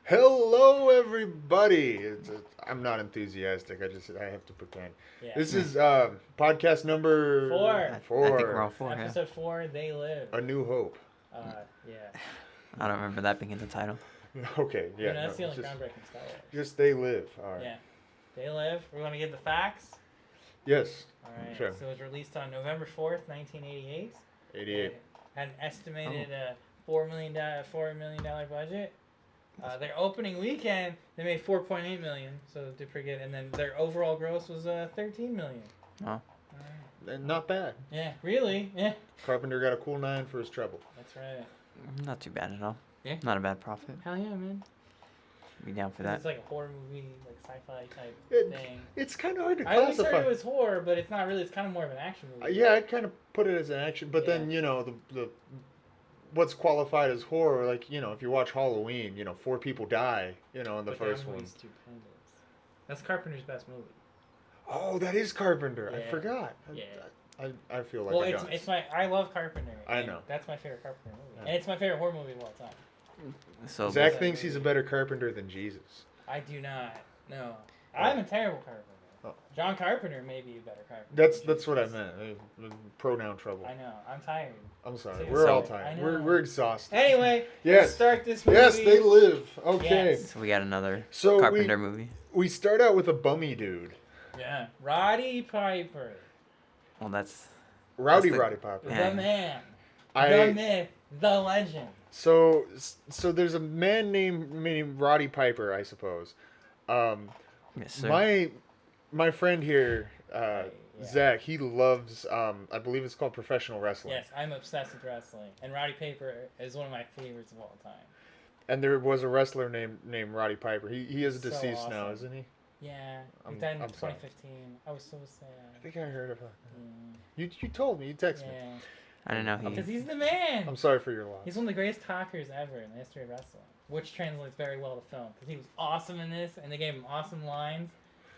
Hello, everybody. I'm not enthusiastic. I have to pretend. Yeah. This is podcast number Four. I think we're all four. four. Yeah. Episode 4, They Live. A New Hope. Yeah. I don't remember that being in the title. Okay, yeah. You know, that's the only just, groundbreaking Star Wars. just They Live. All right. Yeah. They Live. We're going to give the facts. Yes. All right. Sure. So it was released on November 4th, 1988. 88. It had an estimated $4 million budget. Their opening weekend, they made $4.8 million, so they did pretty good. And then their overall gross was $13 million. Oh. Not bad. Yeah, really? Yeah. Carpenter got a cool 9 for his trouble. That's right. Not too bad at all. Yeah. Not a bad profit. Hell yeah, man. Be down for that. It's like a horror movie, like sci-fi type thing. It's kind of hard to I always classify. heard it was horror, but it's not really. It's kind of more of an action movie. Yeah, I'd kind of put it as an action, but then the what's qualified as horror, like if you watch Halloween, 4 people die, in the first one. Stupendous. That's Carpenter's best movie. Oh, that is Carpenter. I Yeah. forgot. Yeah. I feel like Well, a dunce. it's my. I love Carpenter. I know. That's my favorite Carpenter movie, Yeah. and it's my favorite horror movie of all time. So Zach thinks he's a better Carpenter than Jesus. I do not. No, I'm a terrible Carpenter. Oh. John Carpenter may be a better Carpenter. That's what I meant. Pronoun trouble. I know. I'm tired. I'm sorry. So- We're all I tired. know. We're exhausted. Anyway, Yes. let's start this movie. Yes, They Live. Okay. Yes. So we got another So Carpenter movie. we start out with a bummy dude. Yeah, Roddy Piper, Roddy That's the- Piper. Yeah. the man, I the myth, the legend. so there's a man named Roddy Piper, I suppose. Yes, sir. My friend here, Yeah. Zach, he loves I believe it's called professional wrestling. Yes, I'm obsessed with wrestling, and Roddy Piper is one of my favorites of all time. And there was a wrestler named Roddy Piper. He is So deceased now, awesome. isn't he? Yeah, I'm- he died in I'm sorry. 2015. I was so sad. I think I heard about that. Yeah. You told me, you texted me. Yeah, I don't know. because He, he's the man. I'm sorry for your loss. He's one of the greatest talkers ever in the history of wrestling, which translates very well to film because he was awesome in this, and they gave him awesome lines.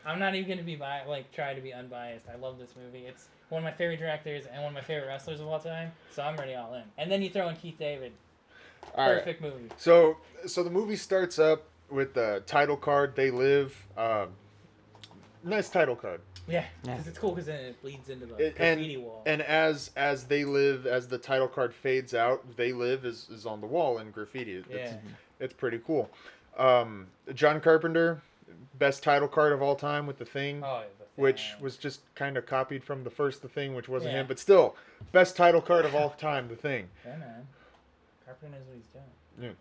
I'm not even gonna be try to be unbiased. I love this movie. It's one of my favorite directors and one of my favorite wrestlers of all time. So I'm ready all in. And then you throw in Keith David. All right. Perfect movie. So the movie starts up with the title card. They Live. Nice title card. Yeah, Yeah. because it's cool because then it bleeds into the It- graffiti wall. And as They Live, as the title card fades out, They Live is on the wall in graffiti. It's pretty cool. John Carpenter, best title card of all time with The Thing, Oh, which was just kind of copied from the first The Thing, which wasn't Yeah. him, but still, best title card of all time, The Thing. Yeah, man. Carpenter knows what he's doing.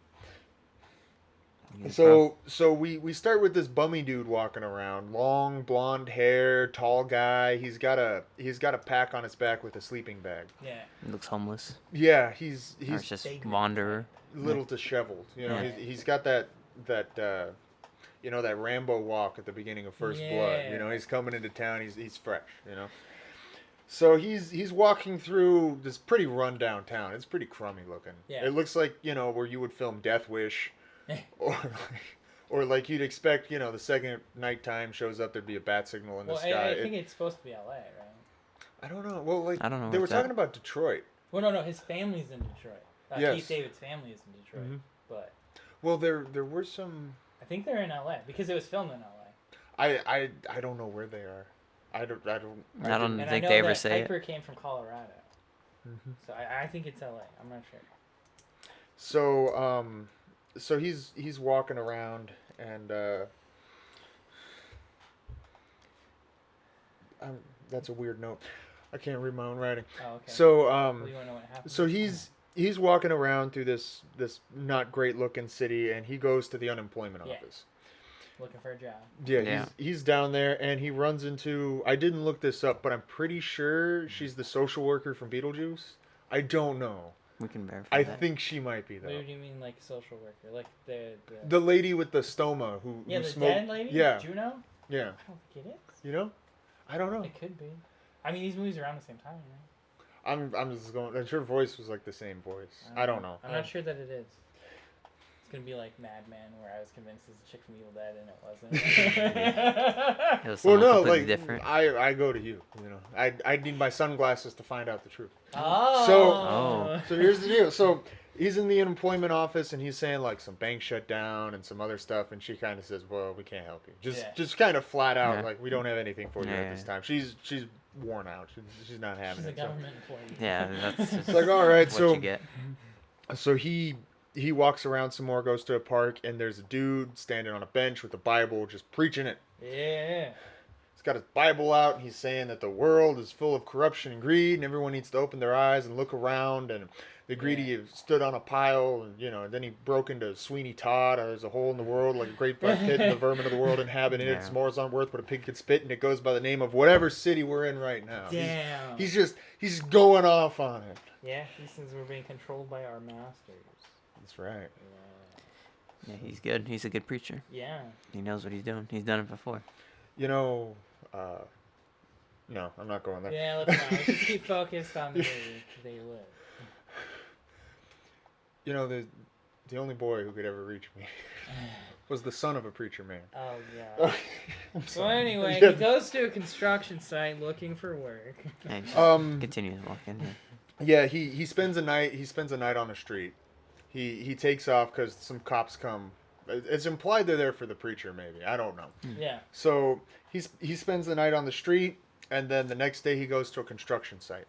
So we start with this bummy dude walking around, long blonde hair, tall guy. He's got a pack on his back with a sleeping bag. Yeah. he looks homeless. Yeah, he's Or it's just vagrant. wanderer. a little disheveled. Yeah. He's got that that Rambo walk at the beginning of First Blood. Yeah. He's coming into town. He's fresh. So he's walking through this pretty rundown town. It's pretty crummy looking. Yeah. It looks like where you would film Death Wish. Or like you'd expect, the second nighttime shows up, there'd be a bat signal in the Well, sky. I think it's supposed to be LA, right? I don't know. Well, I don't know they where were it's talking at. about Detroit. Well, no, his family's in Detroit. Yes. Keith David's family is in Detroit, Mhm. but Well, there were some. I think they're in LA because it was filmed in LA. I don't know where they are. I don't. I don't And I think know they ever that say Piper it. came from Colorado, so I think it's LA. I'm not sure. So he's walking around and that's a weird note. I can't read my own writing. Oh, okay. So Well, you wanna know what happened? so he's walking around through this not great looking city, and he goes to the unemployment Yeah. office. Looking for a job. Yeah, Yeah. he's down there, and he runs into. I didn't look this up, but I'm pretty sure she's the social worker from Beetlejuice. I don't know. We can verify I that. think she might be What though. do you mean, like social worker? Like the The lady with the stoma who yeah, who the smoked. dead lady? Yeah, Juno? yeah. I don't think it is. You know, I don't know. It could be. I mean, these movies are around the same time, right? I'm just going. And her voice was like the same voice. I don't know. I'm not sure that it is. It's gonna be like Mad Men, where I was convinced it was a chick from Evil Dead and it wasn't. It was Well, someone no, completely like different. I go to you. You know, I need my sunglasses to find out the truth. Oh. So here's the deal. So he's in the unemployment office and he's saying like some banks shut down and some other stuff, and she kind of says, "Well, we can't help you." Just kind of flat out Yeah. like, "We don't have anything for you at this time." She's worn out. She's not having She's a it. government employee. Yeah, that's just It's like, all right, what so you get. so he walks around some more, goes to a park, and there's a dude standing on a bench with a Bible, just preaching it. Yeah. He's got his Bible out, and he's saying that the world is full of corruption and greed, and everyone needs to open their eyes and look around. And the greedy stood on a pile, and and then he broke into Sweeney Todd. There's a hole in the world, like a great black pit, and the vermin of the world inhabit in it. It's more on earth, but a pig could spit, and it goes by the name of whatever city we're in right now. Damn. He's just going off on it. Yeah, he says we're being controlled by our masters. That's right. Yeah, he's good. He's a good preacher. Yeah. He knows what he's doing. He's done it before. No, I'm not going there. Yeah, let's not. Let's just keep focused on the way they live. The only boy who could ever reach me was the son of a preacher man. Oh, yeah. So anyway, Yeah. he goes to a construction site looking for work. And continues walking. Yeah, he spends a night. He spends a night on the street. He takes off because some cops come. It's implied they're there for the preacher, maybe. I don't know. Yeah. So he spends the night on the street, and then the next day he goes to a construction site.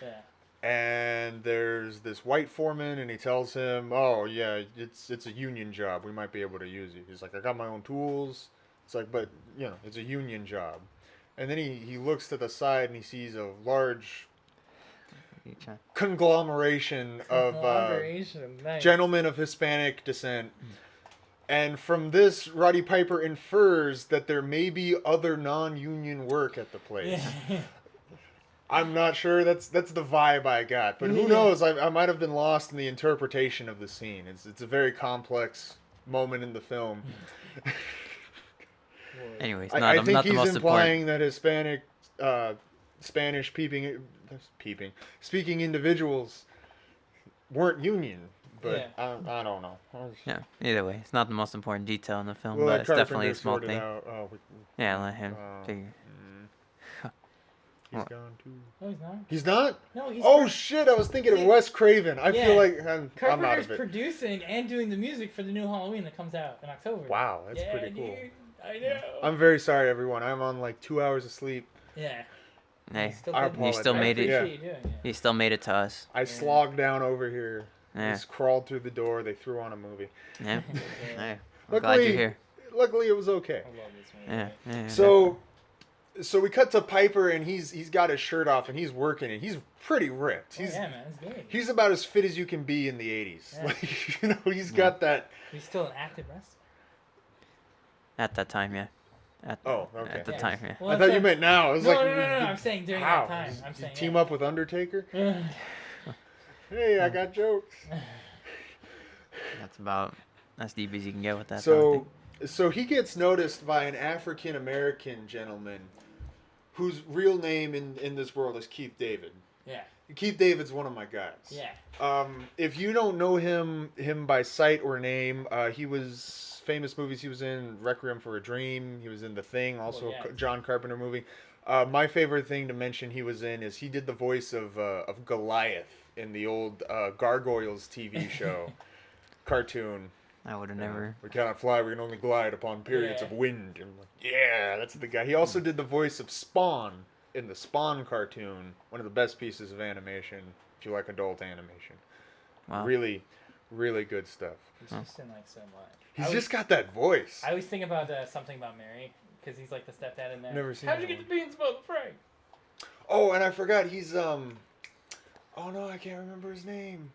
Yeah. And there's this white foreman, and he tells him, "Oh yeah, it's a union job. We might be able to use you." He's like, "I got my own tools." It's like, but it's a union job. And then he looks to the side and he sees a large conglomeration of Nice. gentlemen of Hispanic descent. And from this, Roddy Piper infers that there may be other non-union work at the place. Yeah. I'm not sure. That's the vibe I got. But who knows? I might have been lost in the interpretation of the scene. It's a very complex moment in the film. Anyways, I think not the he's most implying important. that Hispanic, Spanish speaking individuals weren't union. But I don't know. Yeah, either way, it's not the most important detail in the film, We'll but let it's definitely Carpenter a small sort it thing. out. Yeah, let him figure. He's gone too. No, he's not. He's not? No, he's. Oh shit! I was thinking of Wes Craven. I feel like I'm out Carpenter's of it. producing and doing the music for the new Halloween that comes out in October. Wow, that's pretty cool. Dude, I know. I'm very sorry, everyone. I'm on like 2 hours of sleep. Yeah. Hey, you still made it. Appreciate you doing it. He still made it to us. I slogged down over here. Yeah. Just crawled through the door. They threw on a movie. Yeah. Yeah. I'm glad you're here. Luckily, it was okay. I love this movie. Yeah. So we cut to Piper, and he's got his shirt off, and he's working, and he's pretty ripped. Yeah, man, it's good. He's about as fit as you can be in the 80s. Yeah. Like, he's got that. He's still an active wrestler. At that time, yeah. Okay. At the time, yeah. Well, I thought you meant now. I was no, like, no. I'm saying during how? that time. I'm Did saying you team up with Undertaker? Hey, I got jokes. That's about as deep as you can get with that. So he gets noticed by an African American gentleman whose real name in this world is Keith David. Yeah. Keith David's one of my guys. Yeah. If you don't know him by sight or name, he was famous movies. He was in Requiem for a Dream. He was in The Thing, also a John Carpenter movie. My favorite thing to mention he was in is he did the voice of Goliath in the old Gargoyles TV show cartoon. I would have never. We cannot fly. We can only glide upon periods of wind. And that's the guy. He also did the voice of Spawn in the Spawn cartoon. One of the best pieces of animation if you like adult animation. Wow. Really, really good stuff. He's just in like so much. He's just got that voice. I always think about Something About Mary because he's like the stepdad in there. Never seen. How'd you get the beans about the Frank? Oh, and I forgot he's Oh no, I can't remember his name.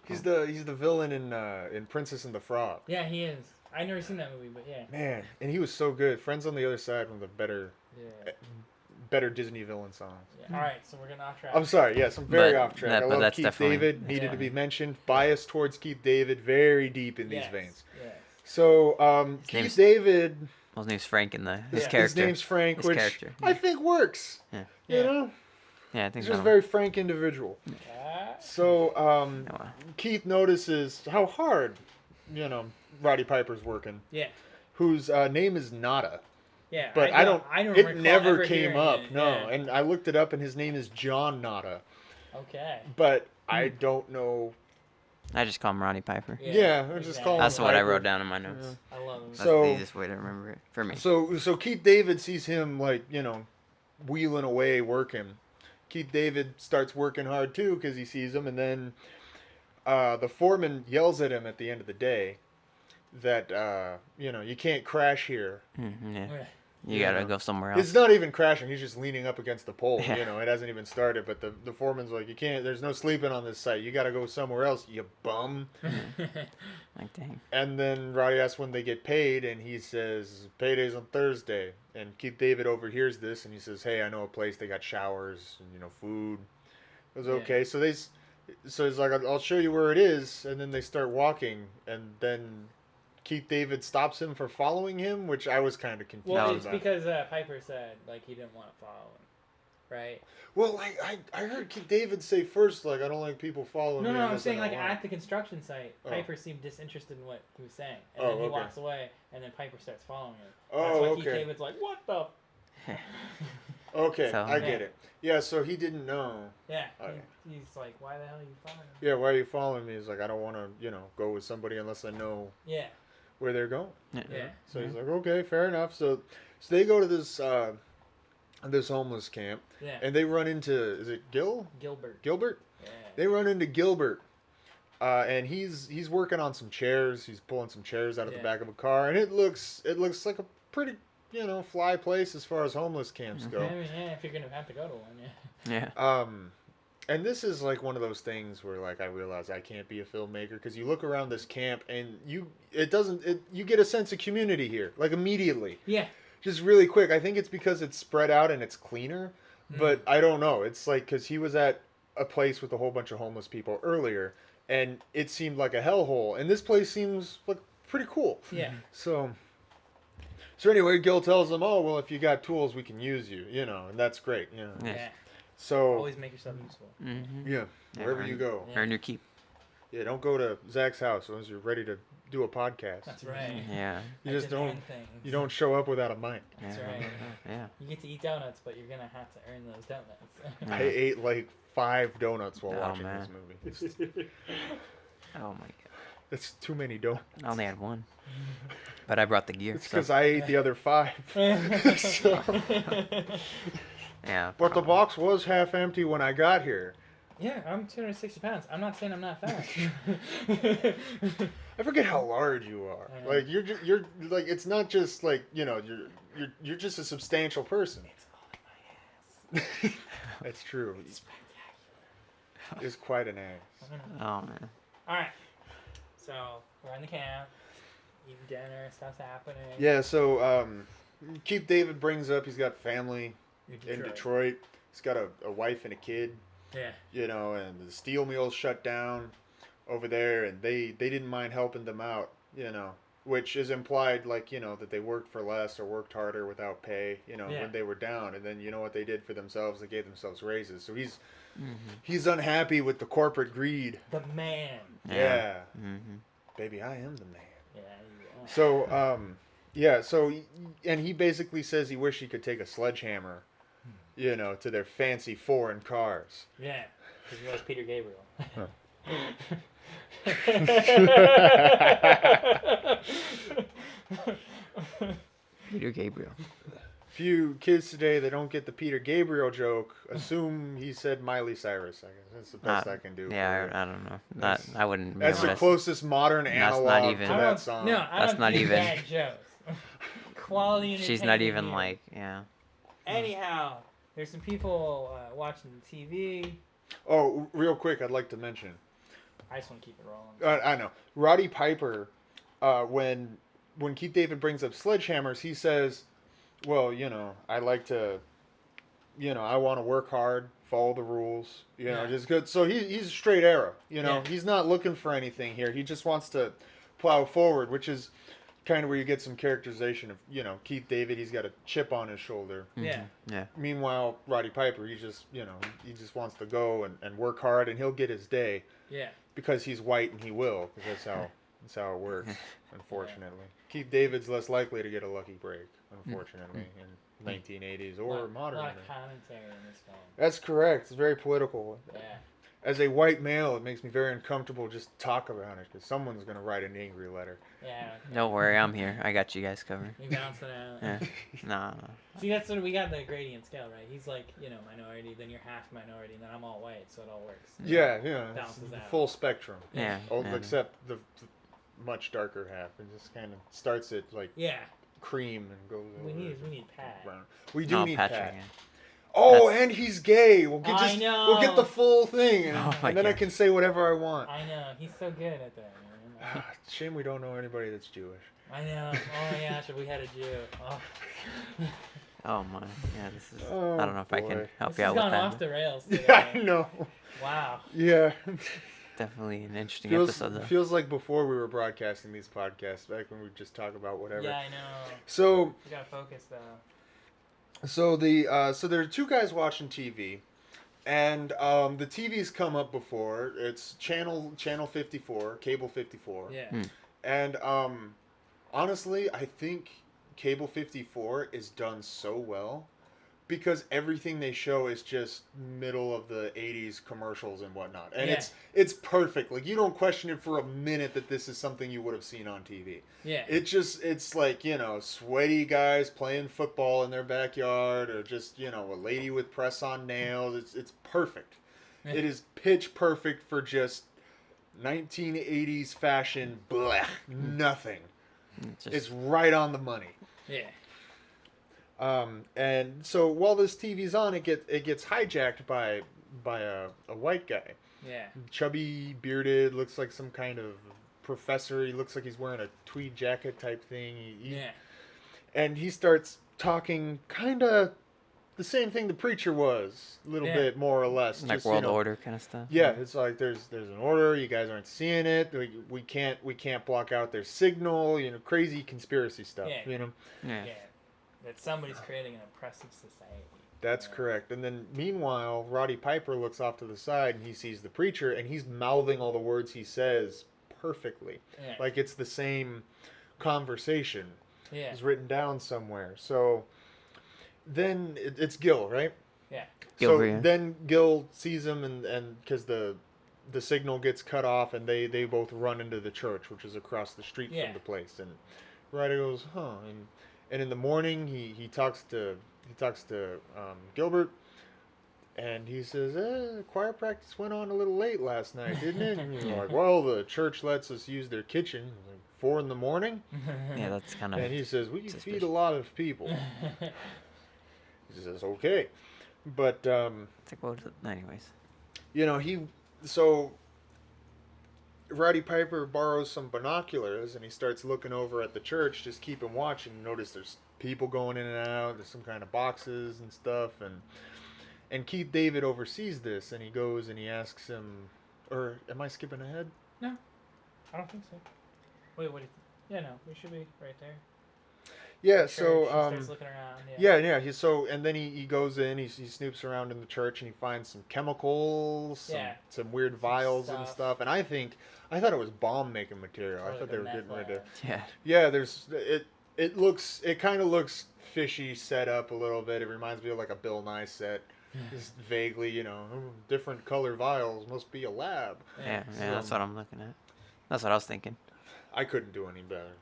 He's the villain in Princess and the Frog. Yeah, he is. I've never seen that movie, but yeah. Man, and he was so good. Friends on the Other Side, one of the better Disney villain songs. Yeah. All right, so we're getting off track. I'm sorry. Yes, I'm very off track. I love that's Keith definitely- David. Needed to be mentioned. Bias towards Keith David, very deep in these veins. Yes. So Keith David. His name's Frank in his His character. name's Frank, His which character. I think works. Yeah. You know. Yeah, I think He's so. just a very frank individual. So Keith notices how hard Roddy Piper's working. Yeah. Whose name is Nada. Yeah. But I don't it never came up. It. No. Yeah. And I looked it up and his name is John Nada. Okay. But I don't know. I just call him Roddy Piper. Yeah, I just call him That's what I Piper. wrote down in my notes. Yeah. I love him. That's the easiest way to remember it for me. So Keith David sees him like, wheeling away working. Keith David starts working hard too because he sees him, and then the foreman yells at him at the end of the day that you can't crash here. Yeah. You gotta go somewhere else. It's not even crashing. He's just leaning up against the pole. Yeah. It hasn't even started. But the foreman's like, you can't. There's no sleeping on this site. You gotta go somewhere else. You bum. Like dang. And then Roddy asks when they get paid, and he says payday's on Thursday. And Keith David overhears this, and he says, "Hey, I know a place. They got showers and food." It was okay. So he's like, "I'll show you where it is." And then they start walking, and then Keith David stops him for following him, which I was kind of confused Well, about. it's because Piper said he didn't want to follow him, right? Well, I heard Keith David say first, I don't like people following me. No, I'm saying at the construction site, Piper seemed disinterested in what he was saying, and then he walks away, and then Piper starts following him. That's why Keith David's like, "What the?" Okay, So, I get it. Yeah, so he didn't know. Yeah, okay. He's like, "Why the hell are you following me?" Yeah, why are you following me? He's like, I don't want to, go with somebody unless I know. Yeah. Where they're going. Yeah. So he's like, okay, fair enough. So they go to this homeless camp. Yeah. And they run into, is it Gilbert. Gilbert? Yeah. They run into Gilbert. And he's working on some chairs. He's pulling some chairs out of the back of a car, and it looks like a pretty, fly place as far as homeless camps go. Yeah, if you're gonna have to go to one, Yeah. And this is one of those things where I realize I can't be a filmmaker because you look around this camp and you get a sense of community here immediately. Yeah. Just really quick. I think it's because it's spread out and it's cleaner, but I don't know. It's because he was at a place with a whole bunch of homeless people earlier, and it seemed like a hellhole, and this place seems pretty cool. Yeah. So anyway, Gil tells him, "Oh well, if you got tools, we can use you, and that's great, Yeah. So always make yourself useful. Mm-hmm. Yeah, wherever you go. Earn your keep. Yeah, don't go to Zach's house unless you're ready to do a podcast. That's right. Yeah. You just don't. You don't show up without a mic. That's right. Yeah. You get to eat donuts, but you're gonna have to earn those donuts. I ate 5 donuts while watching man. this movie. Oh my god. That's too many donuts. I only had one. But I brought the gear. It's because I ate the other 5. So. Yeah. But the box was half empty when I got here. Yeah, I'm 260 pounds. I'm not saying I'm not fat. I forget how large you are. You're it's not just you're just a substantial person. It's all in my ass. That's true. It's quite an ass. Oh man. All right. So we're in the camp. Eating dinner. Stuff's happening. Yeah. So Keith David brings up he's got family in Detroit. He's got a wife and a kid. Yeah. And the steel mill's shut down over there, and they didn't mind helping them out, which is implied that they worked for less or worked harder without pay, when they were down. And then you know what they did for themselves? They gave themselves raises. So he's unhappy with the corporate greed. The man. Yeah. Mm-hmm. Baby, I am the man. Yeah. You are. So, so, and he basically says he wished he could take a sledgehammer, to their fancy foreign cars. Yeah, because he knows Peter Gabriel. Peter Gabriel. Few kids today that don't get the Peter Gabriel joke assume he said Miley Cyrus. I guess that's the best I can do. Yeah, I don't know. I wouldn't. Be That's able the to... closest modern analog even... to that song. No, I That's don't not do even. bad jokes. Quality. She's not even here. yeah. Anyhow, there's some people watching the TV. Oh, real quick, I'd like to mention. I just want to keep it rolling. I know. Roddy Piper, when Keith David brings up sledgehammers, he says, well, I like to, I want to work hard, follow the rules, just good. So he's a straight arrow, He's not looking for anything here. He just wants to plow forward, which is kind of where you get some characterization of, Keith David. He's got a chip on his shoulder. Mm-hmm. Yeah. Yeah. Meanwhile, Roddy Piper, he just, he just wants to go and work hard, and he'll get his day. Yeah. Because he's white and he will, because that's how That's how it works, unfortunately. Keith David's less likely to get a lucky break, unfortunately, in 1980s or modern. A lot of commentary in this film. That's correct. It's very political. Yeah. As a white male, it makes me very uncomfortable just to talk about it because someone's going to write an angry letter. Yeah. Don't worry, I'm here. I got you guys covered. You bounce it out. Yeah. Nah. See, that's what we got the gradient scale, right? He's like, minority, then you're half minority, and then I'm all white, so it all works. Yeah, Balances it's out. full spectrum. Yeah. Except the much darker half. It just kind of starts at like cream and goes We over need Pat. brown. We do need Patrick, Pat. yeah. Oh, That's... and he's gay. We'll I get the full thing, and, my then I gosh. can say whatever I want. I know. He's so good at that, man. Shame we don't know anybody that's Jewish. I know. Oh my gosh, if we had a Jew. Oh. Oh my. Yeah, this is. Oh, I don't know if I can boy. help This you has out with gone that. off the rails today. Yeah, I know. Wow. Yeah. Definitely an interesting episode, though. Feels like before we were broadcasting these podcasts, back when we just talk about whatever. Yeah, I know. So We gotta focus though. So there are two guys watching TV, and the TV's come up before. It's channel 54, cable 54. Yeah. And honestly, I think cable 54 is done so well because everything they show is just middle of the 80s commercials and whatnot. And it's perfect. Like, you don't question it for a minute that this is something you would have seen on TV. Yeah. It's like, sweaty guys playing football in their backyard, or just, a lady with press-on nails. It's perfect. Yeah. It is pitch perfect for just 1980s fashion. Blech. Nothing. It's right on the money. Yeah. And so while this TV's on, it gets hijacked by a white guy. Yeah. Chubby, bearded, looks like some kind of professor. He looks like he's wearing a tweed jacket type thing. And he starts talking kind of the same thing the preacher was, a little bit more or less. Like just, world order kind of stuff. Yeah, it's like there's an order. You guys aren't seeing it. We can't block out their signal. Crazy conspiracy stuff. Yeah. Yeah. That somebody's creating an oppressive society. That's correct. And then meanwhile, Roddy Piper looks off to the side and he sees the preacher and he's mouthing all the words he says perfectly. Yeah. Like it's the same conversation. Yeah. It's written down somewhere. So then it's Gil, right? Yeah. Then Gil sees him and because the signal gets cut off and they both run into the church, which is across the street from the place. And Roddy goes, huh. And in the morning, he talks to Gilbert, and he says, choir practice went on a little late last night, didn't it? And he's like, well, the church lets us use their kitchen. Like, 4 a.m. Yeah, that's kind of. And he says, we feed a lot of people. He says, okay, but it's like, well, anyways. Roddy Piper borrows some binoculars and he starts looking over at the church, just keeping watch, and notice there's people going in and out. There's some kind of boxes and stuff, and Keith David oversees this, and he goes and he asks him, or am I skipping ahead? No, I don't think so. Wait, what do you think? Yeah, no, we should be right there. Yeah, Church, so he starts looking around. And then he goes in, he snoops around in the church, and he finds some chemicals, some weird vials and stuff. And I thought it was bomb making material. I thought they were getting rid of. Yeah. It kind of looks fishy, set up a little bit. It reminds me of like a Bill Nye set. Just vaguely, different color vials must be a lab. Yeah, that's what I'm looking at. That's what I was thinking. I couldn't do any better.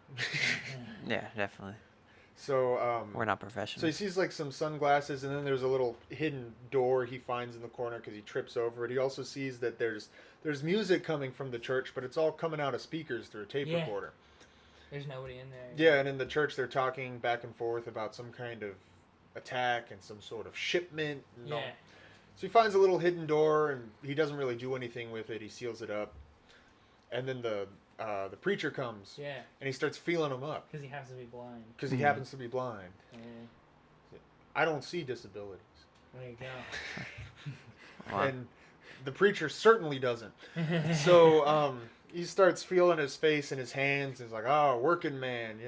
Yeah, definitely. So we're not professionals. So he sees like some sunglasses, and then there's a little hidden door he finds in the corner because he trips over it. He also sees that there's music coming from the church, but it's all coming out of speakers through a tape recorder. There's nobody in there. Yeah, and in the church they're talking back and forth about some kind of attack and some sort of shipment. So he finds a little hidden door, and he doesn't really do anything with it. He seals it up, and then the preacher comes. Yeah. And he starts feeling him up. Because he happens to be blind. Because he happens to be blind. Yeah. I don't see disabilities. There you go. Wow. And the preacher certainly doesn't. So he starts feeling his face and his hands. He's like, oh, working man,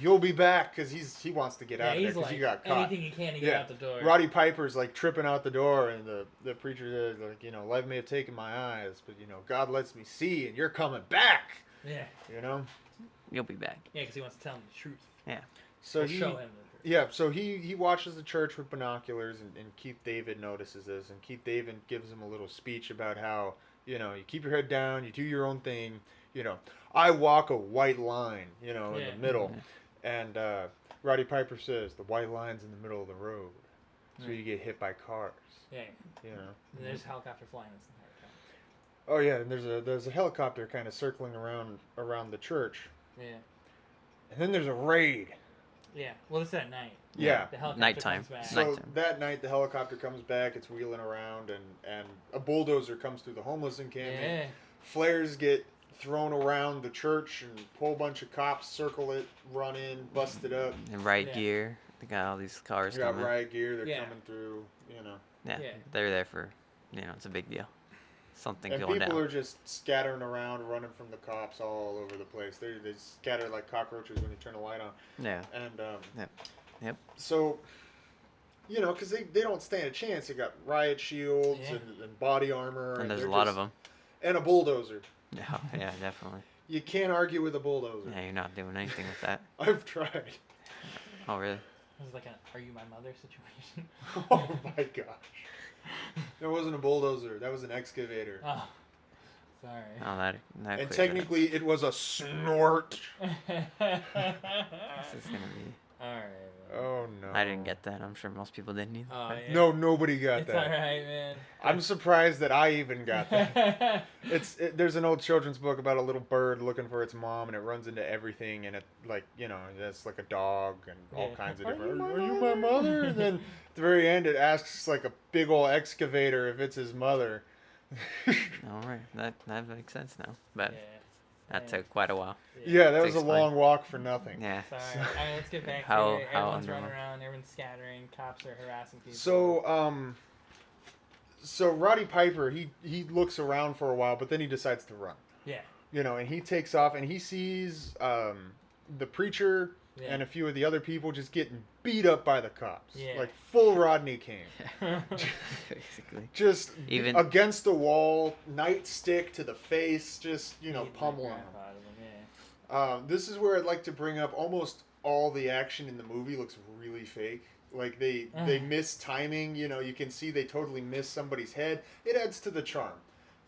you'll be back, because he wants to get out of there because he got caught. Anything he can to get out the door. Roddy Piper's like tripping out the door, and the preacher says, like, life may have taken my eyes, but God lets me see, and you're coming back. Yeah. You know. You'll be back. Yeah, because he wants to tell him the truth. Yeah. So Show him the truth. Yeah, so he watches the church with binoculars, and Keith David notices this, and Keith David gives him a little speech about how, you keep your head down, you do your own thing, I walk a white line, in the middle, and Roddy Piper says, the white line's in the middle of the road, so you get hit by cars. Yeah. And there's a helicopter flying this entire time. Oh yeah, and there's a helicopter kind of circling around the church. Yeah. And then there's a raid. Yeah. Well, it's at night. Yeah. The helicopter Nighttime. comes back. So Nighttime. that night, the helicopter comes back. It's wheeling around, and a bulldozer comes through the homeless encampment. Yeah. Flares get thrown around the church, and a whole bunch of cops circle it, run in, bust it up. And riot gear. They got all these cars They got coming. riot gear. They're coming through. Yeah. They're there for, it's a big deal. Something And going down. people are just scattering around, running from the cops all over the place. They scatter like cockroaches when you turn the light on. Yeah. And Yep. So, because they don't stand a chance. They got riot shields and body armor. And there's a lot of them. And a bulldozer. Yeah, definitely. You can't argue with a bulldozer. Yeah, you're not doing anything with that. I've tried. Oh, really? It was like a "Are you my mother" situation. Oh my gosh. That wasn't a bulldozer. That was an excavator. Oh, sorry. Oh, that And technically, it was a snort. This is gonna be. All right. Oh no. I didn't get that. I'm sure most people didn't either. Oh, yeah. No, nobody got It's that. all right, man. I'm surprised that I even got that. There's an old children's book about a little bird looking for its mom, and it runs into everything, and it it's like a dog and all kinds of different. Are you my mother? And then at the very end, it asks like a big old excavator if it's his mother. All right, that makes sense now. But that took quite a while. Yeah, that To was a explain. long walk for nothing. Yeah. Sorry. All right, let's get back How- to it. how Everyone's running underwhelming. around. Everyone's scattering. Cops are harassing people. So Roddy Piper, he looks around for a while, but then he decides to run. Yeah. And he takes off, and he sees the preacher and a few of the other people just getting beat up by the cops, like full Rodney King. Basically. Just Even- against the wall, nightstick to the face, just Beating the pummeling crap them. out of them, This is where I'd like to bring up almost all the action in the movie looks really fake. Like they miss timing. You can see they totally miss somebody's head. It adds to the charm.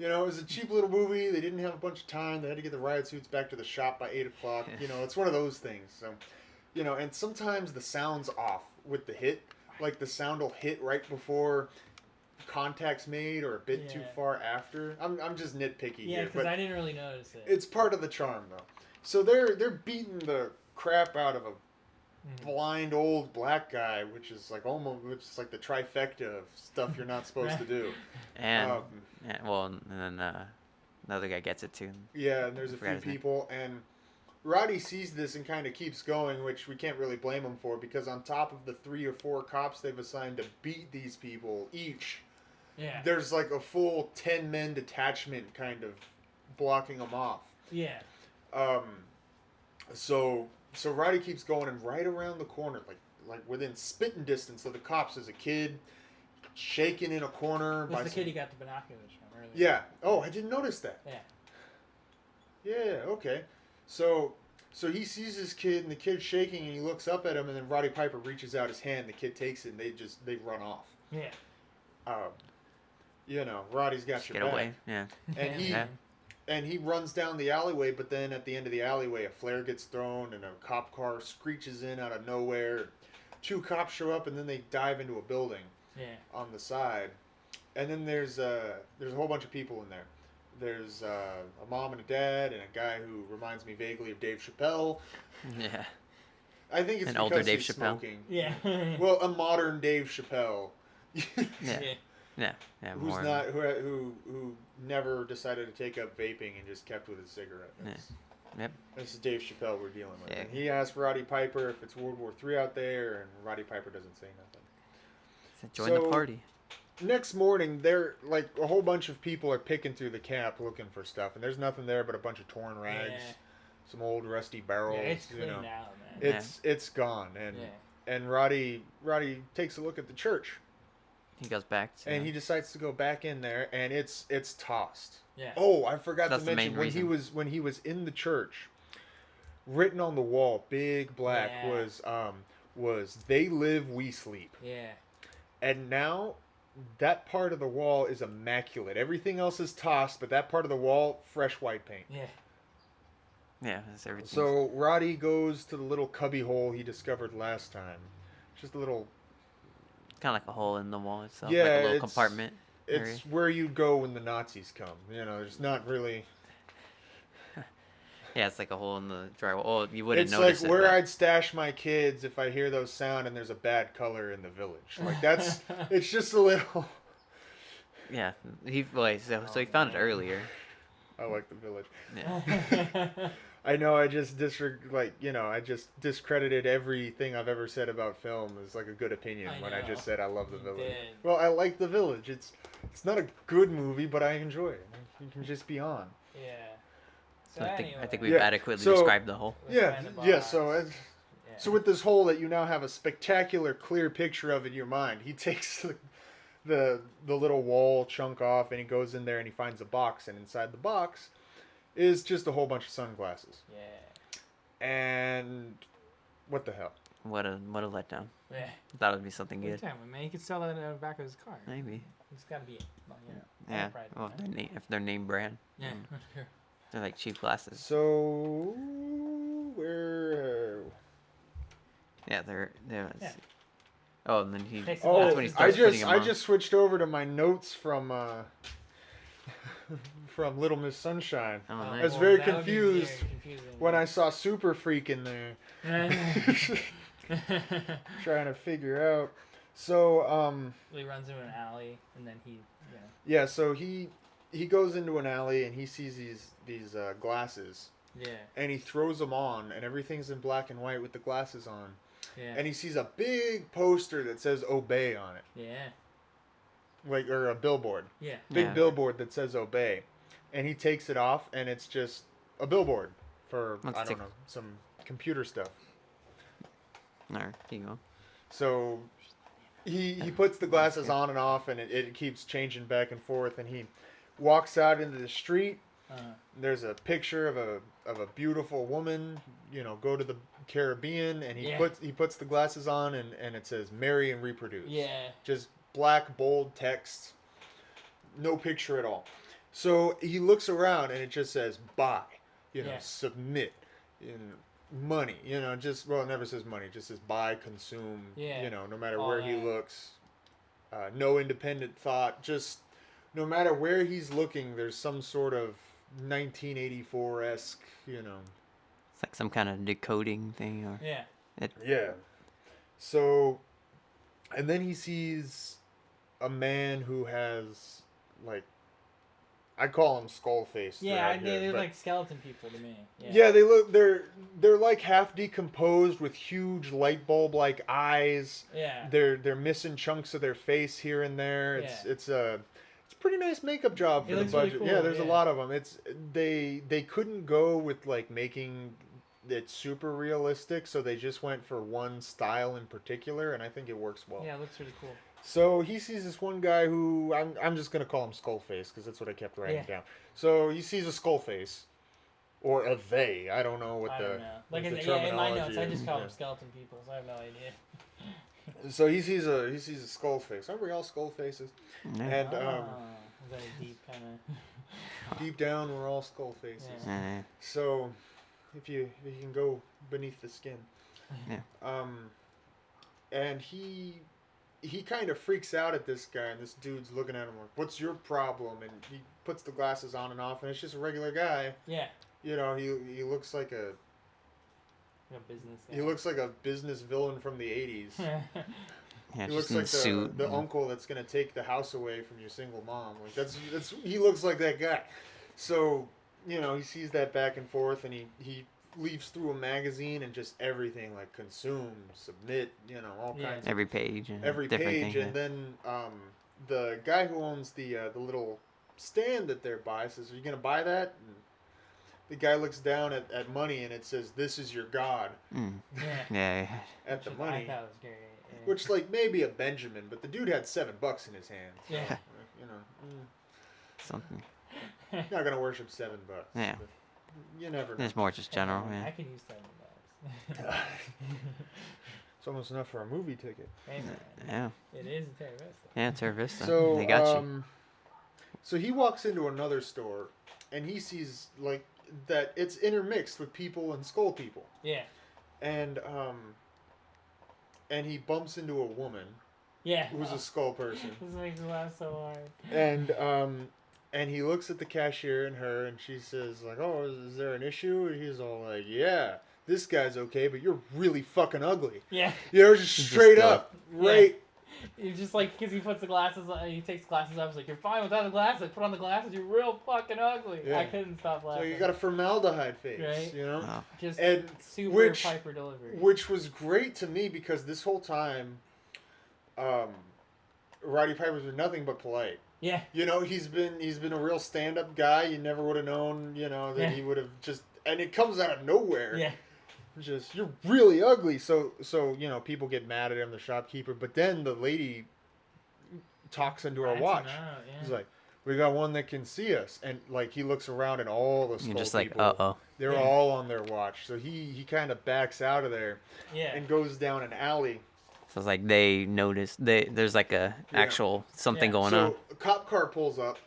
It was a cheap little movie. They didn't have a bunch of time. They had to get the riot suits back to the shop by 8 o'clock. It's one of those things. So, and sometimes the sound's off with the hit. Like the sound will hit right before contact's made or a bit too far after. I'm just nitpicky Yeah, here. because But I didn't really notice it. it's part of the charm, though. So they're beating the crap out of a blind old black guy, which is like the trifecta of stuff you're not supposed to do. And and then the other guy gets it too. Yeah, and there's a Forgot few his name. people, and Roddy sees this and kind of keeps going, which we can't really blame him for, because on top of the 3 or 4 cops they've assigned to beat these people each, there's like a full 10-man detachment kind of blocking them off. Yeah. So Roddy keeps going, and right around the corner, like within spitting distance of the cops, is a kid shaking in a corner. Was the kid he got the binoculars from earlier? Yeah. Oh, I didn't notice that. Yeah. Yeah. Okay. So he sees this kid, and the kid's shaking, and he looks up at him, and then Roddy Piper reaches out his hand. The kid takes it, and they run off. Yeah. Roddy's got your Get back. away. Yeah. And he Yeah. and he runs down the alleyway, but then at the end of the alleyway, a flare gets thrown, and a cop car screeches in out of nowhere. 2 cops show up, and then they dive into a building on the side. And then there's a whole bunch of people in there. There's a mom and a dad, and a guy who reminds me vaguely of Dave Chappelle. Yeah. I think it's An because older Dave he's Chappelle. smoking. Yeah. Well, a modern Dave Chappelle. Yeah. Who's more not who never decided to take up vaping and just kept with his cigarette. Yep. This is Dave Chappelle we're dealing with. Yeah. And he asked Roddy Piper if it's World War III out there, and Roddy Piper doesn't say nothing. Join the party. Next morning, they're like a whole bunch of people are picking through the camp looking for stuff, and there's nothing there but a bunch of torn rags, some old rusty barrels. Yeah, it's cleaned out, man. It's gone, and Roddy takes a look at the church. He goes back to... And he decides to go back in there, and it's tossed. Yeah. Oh, I forgot That's to mention the main reason. when he was in the church, written on the wall, big black, was "They live, we sleep." Yeah. And now that part of the wall is immaculate. Everything else is tossed, but that part of the wall, fresh white paint. Yeah. Yeah, that's everything. So Roddy goes to the little cubby hole he discovered last time. Just a little... Kind of like a hole in the wall itself. Yeah, like a little compartment It's area. where you go when the Nazis come. You know, there's not really... Yeah, it's like a hole in the drywall. Oh, you wouldn't It's notice like it. where but... I'd stash my kids if I hear those sound and there's a bad color in the village. Like that's... It's just a little... Yeah, so he found it earlier. I like the village. Yeah. I know I just I just discredited everything I've ever said about film as like a good opinion when I just said I love the village. did. Well, I like the village. It's not a good movie, but I enjoy it. You can just be on. Yeah. So anyway, I think we've adequately described the hole. Yeah, yeah. So with this hole that you now have a spectacular, clear picture of in your mind, he takes the little wall chunk off and he goes in there and he finds a box, and inside the box is just a whole bunch of sunglasses. Yeah. And what the hell? What a letdown. Yeah. I thought it would be something What are you good. talking about, man? You could sell that in the back of his car. Maybe. It's got to be, Yeah. enterprise, Well, man. if they're name brand. Yeah. They're like cheap glasses. So where? Yeah, they're. Yeah. Oh, and then he. Takes That's the when he glasses. starts putting them I on. just switched over to my notes from from Little Miss Sunshine. Oh, I nice. was very that would be confused very confusing. when I saw Super Freak in there, trying to figure out. So He runs into an alley, and then he, yeah, so he goes into an alley and he sees these glasses, and he throws them on, and everything's in black and white with the glasses on, and he sees a big poster that says "Obey" on it, or a billboard, big billboard that says "Obey," and he takes it off, and it's just a billboard for I don't know, some computer stuff. Alright, here you go. So he puts the glasses on and off, and it keeps changing back and forth, and he walks out into the street. There's a picture of a beautiful woman, go to the Caribbean, and he puts the glasses on, and it says "Marry and Reproduce." Yeah. Just black bold text, no picture at all. So he looks around, and it just says "buy," submit, money, it never says money, it just says buy, consume, no matter where he looks, no independent thought, just no matter where he's looking, there's some sort of 1984-esque, It's like some kind of decoding thing, or yeah. So, and then he sees a man who has, like, I call them skull face. Yeah, they look like skeleton people to me. Yeah, they're like half decomposed with huge light bulb like eyes. Yeah. They're missing chunks of their face here and there. It's a pretty nice makeup job for the budget. Really cool, yeah, there's a lot of them. They couldn't go with like making it super realistic, so they just went for one style in particular, and I think it works well. Yeah, it looks really cool. So he sees this one guy who I'm just gonna call him Skullface because that's what I kept writing down. So he sees a Skullface, or a they. I don't know what the terminology in my notes, is. I just call them skeleton people, so I have no idea. So he sees a Skullface. Aren't we all Skullfaces? Yeah. And Very deep kind of. deep down, we're all Skullfaces. Yeah. So if you can go beneath the skin. Yeah. And he kind of freaks out at this guy, and this dude's looking at him like, "What's your problem?" And he puts the glasses on and off, and it's just a regular guy. Yeah. He looks like a business guy. he looks like a business villain from the 80s. Yeah, He just looks in like a suit. the uncle that's gonna take the house away from your single mom. Like that's he looks like that guy. So he sees that back and forth, and he leaves through a magazine and just everything like consume, submit, all kinds. Every page. And Every different page, thing, and then the guy who owns the little stand that they're by says, "Are you gonna buy that?" And the guy looks down at money, and it says, "This is your god." Yeah. At the money. I thought it was great. Which, like, maybe a Benjamin, but the dude had $7 in his hands. Yeah. You know, Something. you're not gonna worship $7. Yeah. But you never know. It's more just general. I Yeah. could use $7. It's almost enough for a movie ticket. Hey, man. Yeah. It is a Terra Vista. Yeah, Terra Vista. So They got you. So he walks into another store, and he sees like that it's intermixed with people and skull people. Yeah. And he bumps into a woman. Yeah. Who's a skull person. This makes me laugh so hard. And he looks at the cashier and her, and she says like, "Oh, is there an issue?" And he's all like, "Yeah, this guy's okay, but you're really fucking ugly." Yeah. You know, just straight up, right? He's just like, because he puts the glasses on, he takes the glasses off, he's like, "You're fine without the glasses. Put on the glasses, you're real fucking ugly." Yeah. I couldn't stop So laughing. you got a formaldehyde face, Right. you know? Oh. Just and super Piper delivery. Which was great to me because this whole time, Roddy Piper's been nothing but polite. Yeah. You know, he's been a real stand-up guy. You never would have known, you know, that he would have just, and it comes out of nowhere. Yeah. Just, "You're really ugly." So you know, people get mad at him, the shopkeeper. But then the lady talks into her watch. He's like, "We got one that can see us," and like he looks around and all the skull You're just like, people, uh-oh. they're all on their watch. So he kind of backs out of there, and goes down an alley. So it's like they notice there's like a actual something going on. So a cop car pulls up,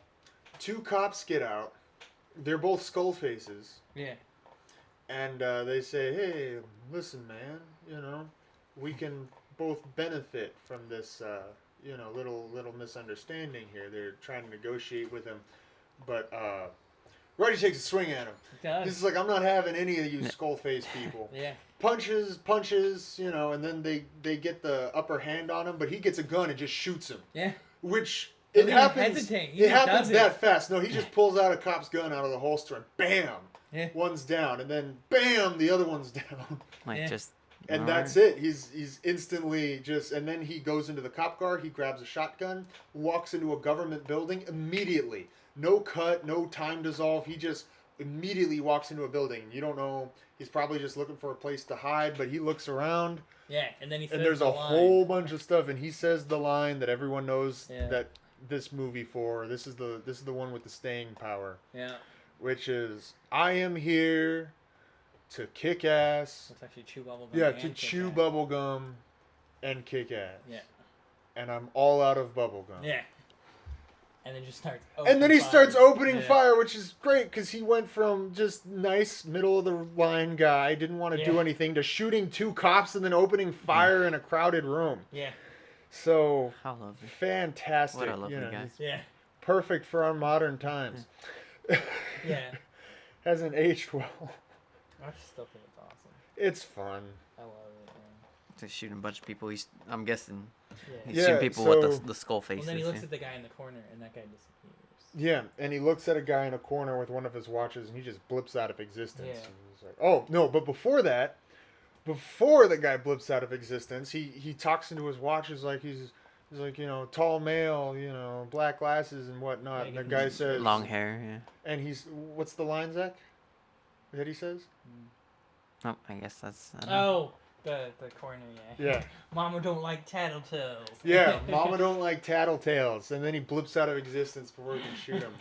2 cops get out. They're both skull faces. Yeah. And they say, "Hey, listen, man. You know, we can both benefit from this, you know, little misunderstanding here." They're trying to negotiate with him, but Roddy takes a swing at him. He's like, "I'm not having any of you skull face people." Yeah. Punches, you know, and then they get the upper hand on him, but he gets a gun and just shoots him. Yeah. Which Doesn't it even happens. hesitate. He It just happens does it. that fast. No, he just pulls out a cop's gun out of the holster and bam, one's down, and then bam, the other one's down. Like just. And that's it. He's instantly just, and then he goes into the cop car. He grabs a shotgun, walks into a government building immediately. No cut, no time dissolve. He just immediately walks into a building. You don't know. He's probably just looking for a place to hide, but he looks around. Yeah, and then he says And there's the a line. whole bunch of stuff, and he says the line that everyone knows Yeah. that this movie for. This is the one with the staying power. Yeah. Which is, "I am here to kick ass." It's actually chew bubble gum. Yeah, and to kick chew ass. bubble gum and kick ass. Yeah. And I'm all out of bubble gum. Yeah. And then just starts. And then he starts opening Yeah. fire, which is great because he went from just nice middle of the line guy, didn't want to do anything, to shooting 2 cops and then opening fire in a crowded room. Yeah. So How lovely. fantastic. What a lovely you know, guy. he's Yeah. perfect for our modern times. Yeah. Hasn't aged well. I still think it's awesome. It's fun. I love it, man. To shoot a bunch of people. I'm guessing Yeah. he's Yeah, shooting people so- with the skull Well, faces. then he looks yeah. at the guy in the corner, and that guy disappears. Yeah, and he looks at a guy in a corner with one of his watches, and he just blips out of existence. Yeah. And he's like, "Oh no!" But before that, before the guy blips out of existence, he talks into his watches like he's like, you know, tall male, you know, black glasses and whatnot. And the guy says, long hair. Yeah. and he's, what's the line, Zach? That he says? Oh, I guess that's. I don't know. Oh, the corner, yeah. Yeah. Mama don't like tattletales. Yeah, Mama don't like tattletales. And then he blips out of existence before we can shoot him.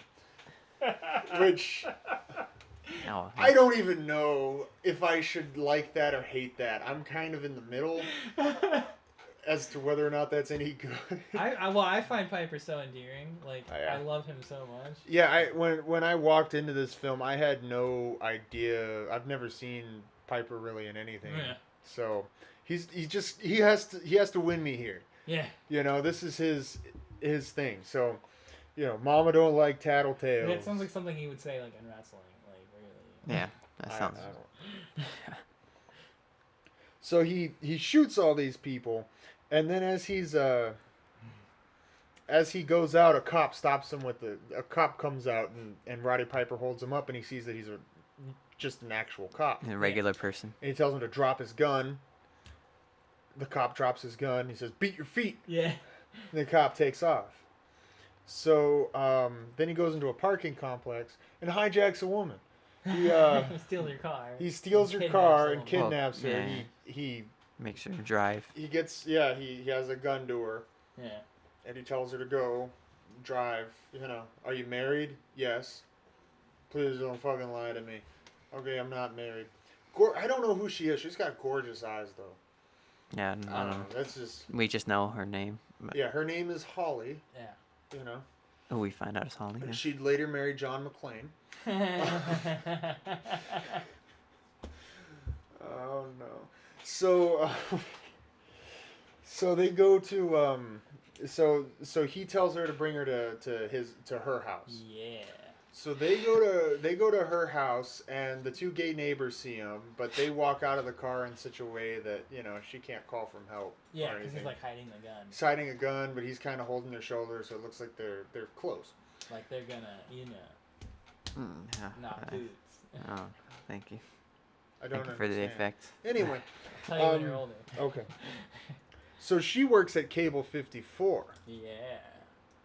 Which, Oh, I don't even know if I should like that or hate that. I'm kind of in the middle as to whether or not that's any good. I find Piper so endearing. Like, Yeah. I love him so much. Yeah, when I walked into this film, I had no idea. I've never seen Piper really in anything. Yeah. So he has to win me here. Yeah. You know, this is his thing. So, you know, Mama don't like tattletales. It sounds like something he would say, like, in wrestling. Like, really. Yeah, that sounds. So he shoots all these people, and then as he goes out, a cop stops him a cop comes out, and Roddy Piper holds him up, and he sees that he's just an actual cop. A regular person. And he tells him to drop his gun. The cop drops his gun. He says, "Beat your feet." Yeah. And the cop takes off. So then he goes into a parking complex and hijacks a woman. He steals your car. He steals her Kidnaps car a and woman. kidnaps her. yeah. He Makes her drive. He has a gun to her. Yeah. And he tells her to go drive. Are you married? Yes. Please don't fucking lie to me. Okay, I'm not married. I don't know who she is. She's got gorgeous eyes, though. Yeah, I don't know. That's just... We just know her name. But... Yeah, her name is Holly. Yeah. Who we find out is Holly. And she'd later marry John McClane. Oh, no. So they go to... So he tells her to bring her to her house. Yeah. So they go to her house, and the two gay neighbors see him, but they walk out of the car in such a way that she can't call for help. Yeah, because he's like hiding the gun. He's hiding a gun, but he's kind of holding their shoulder, so it looks like they're close. Like they're gonna, not boots. Oh, thank you. I don't Thank you for the effect. Anyway. Tell you when you're older. Okay. So she works at Cable 54. Yeah.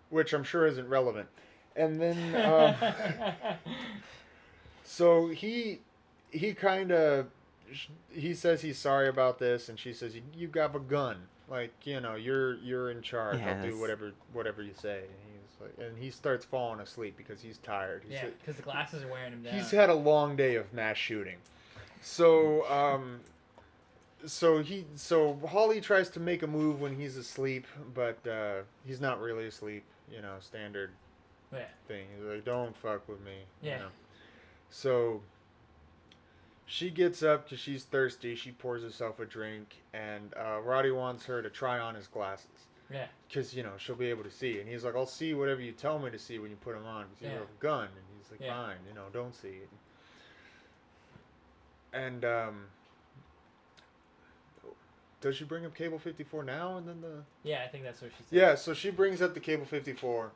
Which I'm sure isn't relevant. And then, so he says he's sorry about this, and she says, you got a gun. Like, you're in charge. Yeah, I'll do whatever you say. And he starts falling asleep because he's tired. Because the glasses are wearing him down. He's had a long day of mass shooting. So, So Holly tries to make a move when he's asleep, but he's not really asleep. Standard thing. He's like, "Don't fuck with me." Yeah. So she gets up because she's thirsty. She pours herself a drink, and Roddy wants her to try on his glasses. Yeah. Because she'll be able to see, and he's like, "I'll see whatever you tell me to see when you put them on, because you have a gun." And he's like, "Fine, don't see it." And does she bring up Cable 54 now? And then Yeah, I think that's what she said. Yeah, so she brings up the Cable 54,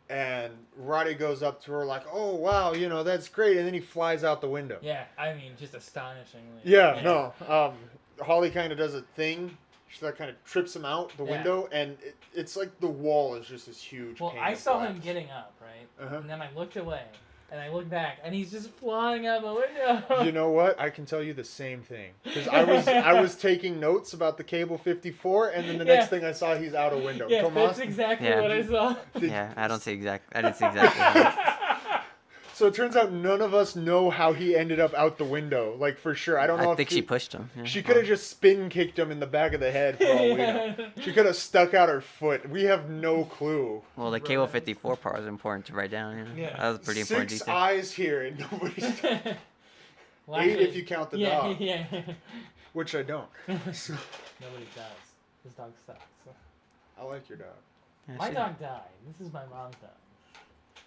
and Roddy goes up to her like, "Oh, wow, that's great." And then he flies out the window. Yeah, I mean, just astonishingly. Yeah. No. Holly kind of does a thing. She kind of trips him out the window, and it's like the wall is just this huge Well, pane I of saw glass. him getting up, right? Uh-huh. And then I looked away, and I looked back, and he's just flying out the window. You know what? I can tell you the same thing. Because I was taking notes about the Cable 54, and then the next thing I saw, he's out a window. Yeah, Tomas? that's exactly what I saw. I didn't see exactly. So it turns out none of us know how he ended up out the window. Like, for sure. I don't know I think she pushed him. Yeah. She could have just spin kicked him in the back of the head for all we know. She could have stuck out her foot. We have no clue. Well, the Cable 54 part was important to write down. Yeah. That was pretty important. 6 detail. eyes here, and nobody's... Well, 8 if you count the dog. Yeah. Which I don't. So, Nobody does. His dog sucks. So. I like your dog. Yeah, My dog died. This is my mom's dog.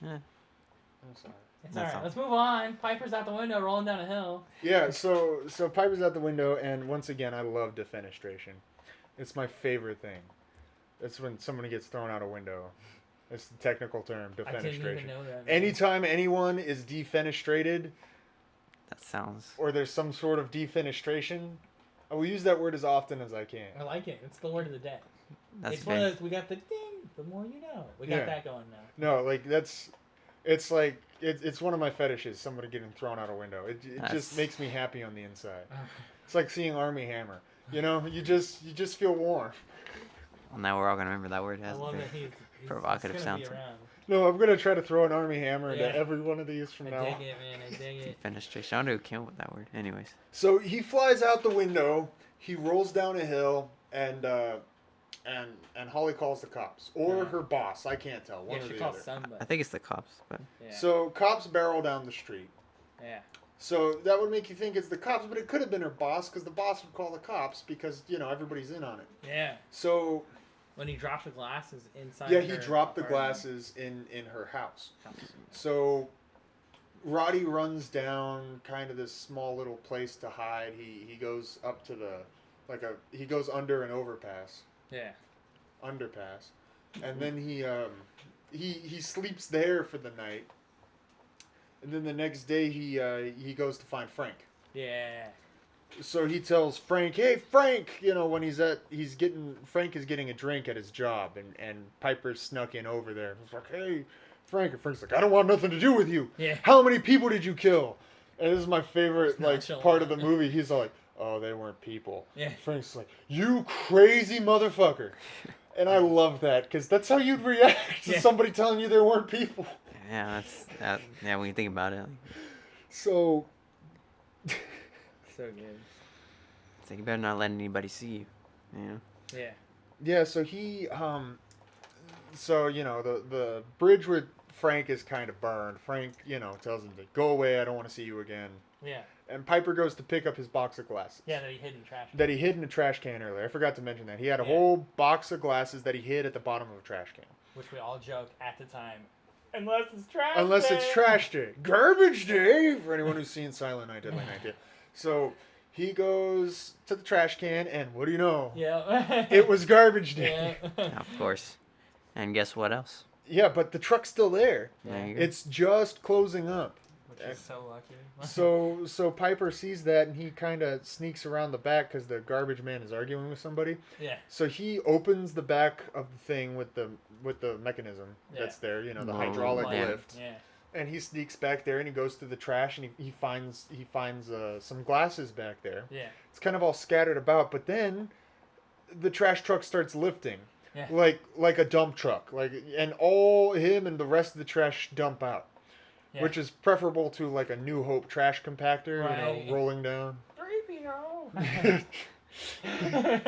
Yeah. I'm sorry. It's That's alright. all. Let's move on. Piper's out the window, rolling down a hill. Yeah, so Piper's out the window, and once again, I love defenestration. It's my favorite thing. It's when somebody gets thrown out a window. It's the technical term, defenestration. I didn't even know that. Anytime anyone is defenestrated, That sounds. or there's some sort of defenestration, I will use that word as often as I can. I like it. It's the word of the day. That's It's one of very. those, we got the ding, the more you know. We got that going now. No, like it's like it's one of my fetishes. Somebody getting thrown out a window. It just makes me happy on the inside. It's like seeing Army Hammer. You just feel warm. Well, now we're all gonna remember that word. I love that he's provocative gonna sounds. be around. No, I'm gonna try to throw an Army Hammer into Yeah. every one of these from now I on. dig it, man. I dig it. Fenestration. I don't know who came up with that word. Anyways. So he flies out the window. He rolls down a hill, and Holly calls the cops or her boss. I can't tell. One Yeah, or she the calls other. somebody. I think it's the cops, but. Yeah. So cops barrel down the street. Yeah. So that would make you think it's the cops, but it could have been her boss, because the boss would call the cops because everybody's in on it. Yeah. So When he dropped the glasses inside. yeah, he her dropped the apartment. glasses in her house. So Roddy runs down kind of this small little place to hide. He goes up to he goes under an overpass. Yeah. Underpass, and then he sleeps there for the night, and then the next day he goes to find Frank. Yeah. So he tells Frank, "Hey Frank," when Frank is getting a drink at his job, and Piper snuck in over there. He's like, "Hey Frank," and Frank's like, "I don't want nothing to do with you. Yeah. How many people did you kill?" And this is my favorite It's nonchalant. part of the movie. He's like, oh, they weren't people. Yeah. Frank's like, you crazy motherfucker. And I love that, because that's how you'd react to somebody telling you there weren't people. Yeah, yeah, when you think about it. So... So good. It's like, you better not let anybody see you. You know? Yeah. Yeah, so he, so, you know, the bridge with Frank is kind of burned. Frank, you know, tells him to go away, I don't want to see you again. Yeah. And Piper goes to pick up his box of glasses. Yeah, that he hid in the trash can. That he hid in a trash can earlier. I forgot to mention that. He had a whole box of glasses that he hid at the bottom of a trash can. Which we all joked at the time. Unless it's trash Unless day. it's trash day. Garbage day! For anyone who's seen Silent Night, Deadly Night. Yeah. So, he goes to the trash can, and what do you know? Yeah. It was garbage day. Yeah. Of course. And guess what else? Yeah, but the truck's still there. There you go. It's just closing up. Which is so lucky. So Piper sees that, and he kind of sneaks around the back because the garbage man is arguing with somebody. Yeah. So he opens the back of the thing with the mechanism that's there, you know, the hydraulic lift. Yeah. And he sneaks back there, and he goes through the trash, and he finds some glasses back there. Yeah. It's kind of all scattered about, but then the trash truck starts lifting. Yeah. Like a dump truck. And all him and the rest of the trash dump out. Yeah. Which is preferable to like a New Hope trash compactor, Right. you know, rolling down. 3PO.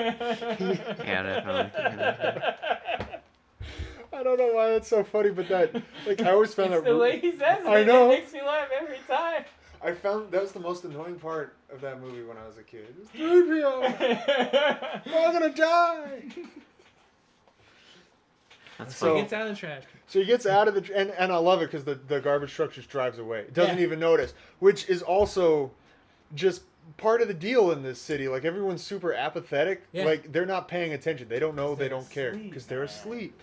Yeah, definitely. I don't know why that's so funny, but that, like, I always found It's that... the way he says it. I know. It makes me laugh every time. I found that was the most annoying part of that movie when I was a kid. It was 3PO! I'm gonna die! That's So funny. he gets out of the trash. So he gets out of the... And I love it because the garbage truck just drives away. Doesn't even notice. Which is also just part of the deal in this city. Like, everyone's super apathetic. Yeah. Like, they're not paying attention. They don't know. They They're don't care. asleep, Because they're man. asleep.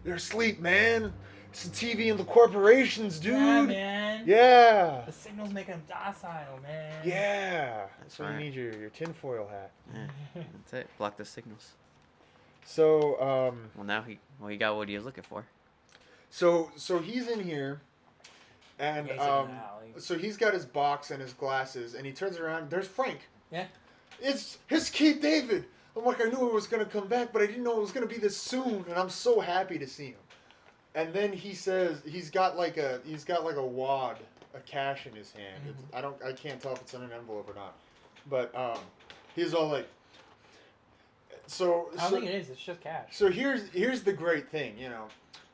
They're asleep, man. It's the TV and the corporations, dude. Yeah, man. Yeah. The signals make them docile, man. Yeah. That's why right. you need your tinfoil hat. Yeah, that's it. Block the signals. So, Well, now he got what he was looking for. so he's in here, and Yeah, he's in an alley. so he's got his box and his glasses, and he turns around. There's Frank. Yeah. It's Keith David. I'm like, I knew it was gonna come back, but I didn't know it was gonna be this soon, and I'm so happy to see him. And then he says he's got like a wad of cash in his hand. I can't tell if it's in an envelope or not, but he's all like. So I don't think it is. It's just cash. So here's the great thing, you know.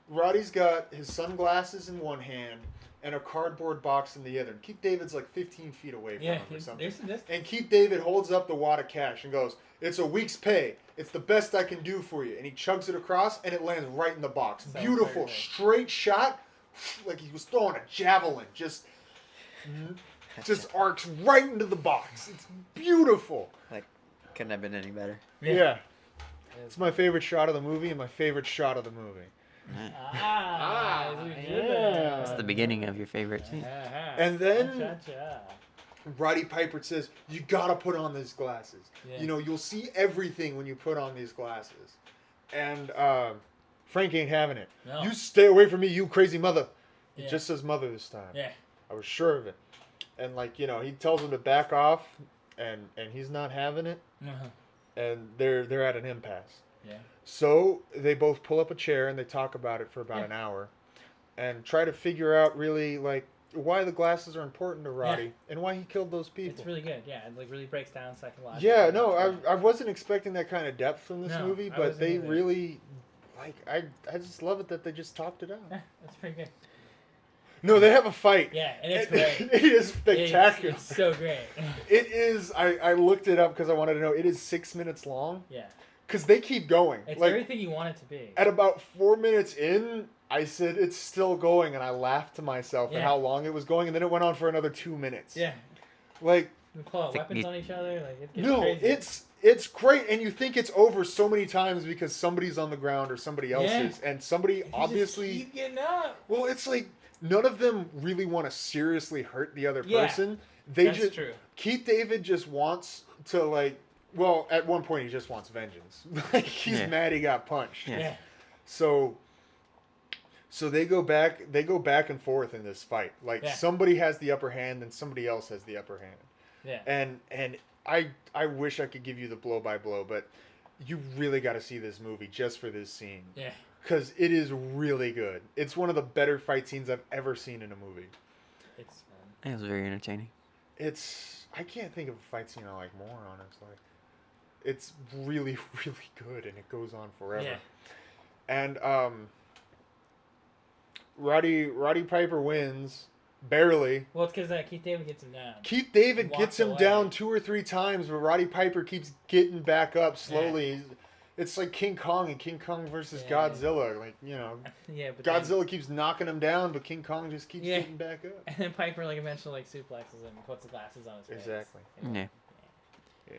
Roddy's got his sunglasses in one hand and a cardboard box in the other. And Keith David's like 15 feet away from him or something. There's some distance. And Keith David holds up the wad of cash and goes, "It's a week's pay. It's the best I can do for you." And he chugs it across, and it lands right in the box. So Beautiful, perfect. straight shot, like he was throwing a javelin. Just arcs right into the box. It's beautiful. Like, couldn't have been any better. Yeah. It's my favorite shot of the movie and my favorite shot of the movie. Yeah. That's the beginning of your favorite scene. And then Cha-cha. Roddy Piper says, "You gotta put on these glasses. Yeah. You know, you'll see everything when you put on these glasses." And Frank ain't having it. No. "You stay away from me, you crazy mother." He Yeah. just says mother this time. Yeah. I was sure of it. And like, you know, he tells him to back off, and he's not having it. Uh-huh. And they're at an impasse. Yeah. So they both pull up a chair and they talk about it for about an hour, and try to figure out really like why the glasses are important to Roddy and why he killed those people. It's really good. Yeah, it like really breaks down psychologically. Yeah, no, I wasn't expecting that kind of depth from this No, movie, I but wasn't they either. really like I just love it that they just talked it out. Yeah, that's pretty good. No, they have a fight. Yeah, and it's great. It is spectacular. It's so great. It is. I looked it up because I wanted to know. It is 6 minutes long. Yeah. Because they keep going. It's like, everything you want it to be. at about 4 minutes in, I said it's still going, and I laughed to myself at Yeah. how long it was going, and then it went on for another 2 minutes. Yeah. Like, We pull out Think weapons you- on each other. Like it gets no, crazy. it's great, and you think it's over so many times because somebody's on the ground or somebody else Yeah. is, and somebody You just obviously. keep getting up. Well, it's like none of them really want to seriously hurt the other Yeah. person. They That's just true. Keith David just wants to like. Well, at one point he just wants vengeance. Like he's Yeah. mad he got punched. Yeah. Yeah. So they go back and forth in this fight. Like Yeah. somebody has the upper hand and somebody else has the upper hand. Yeah. And I wish I could give you the blow by blow, but you really got to see this movie just for this scene. Yeah. Because it is really good. It's one of the better fight scenes I've ever seen in a movie. It's fun. It was very entertaining. I can't think of a fight scene I like more, honestly. It's really, really good, and it goes on forever. Yeah. And Roddy Piper wins, barely. Well, it's because Keith David gets him down. Keith David Walks gets him away. down 2 or 3 times, but Roddy Piper keeps getting back up slowly. Yeah. It's like King Kong and King Kong versus Yeah. Godzilla. Like, Yeah, but Godzilla keeps knocking him down, but King Kong just keeps Yeah. getting back up. And then Piper eventually suplexes him and puts the glasses on his face. Exactly. Yeah. Yeah.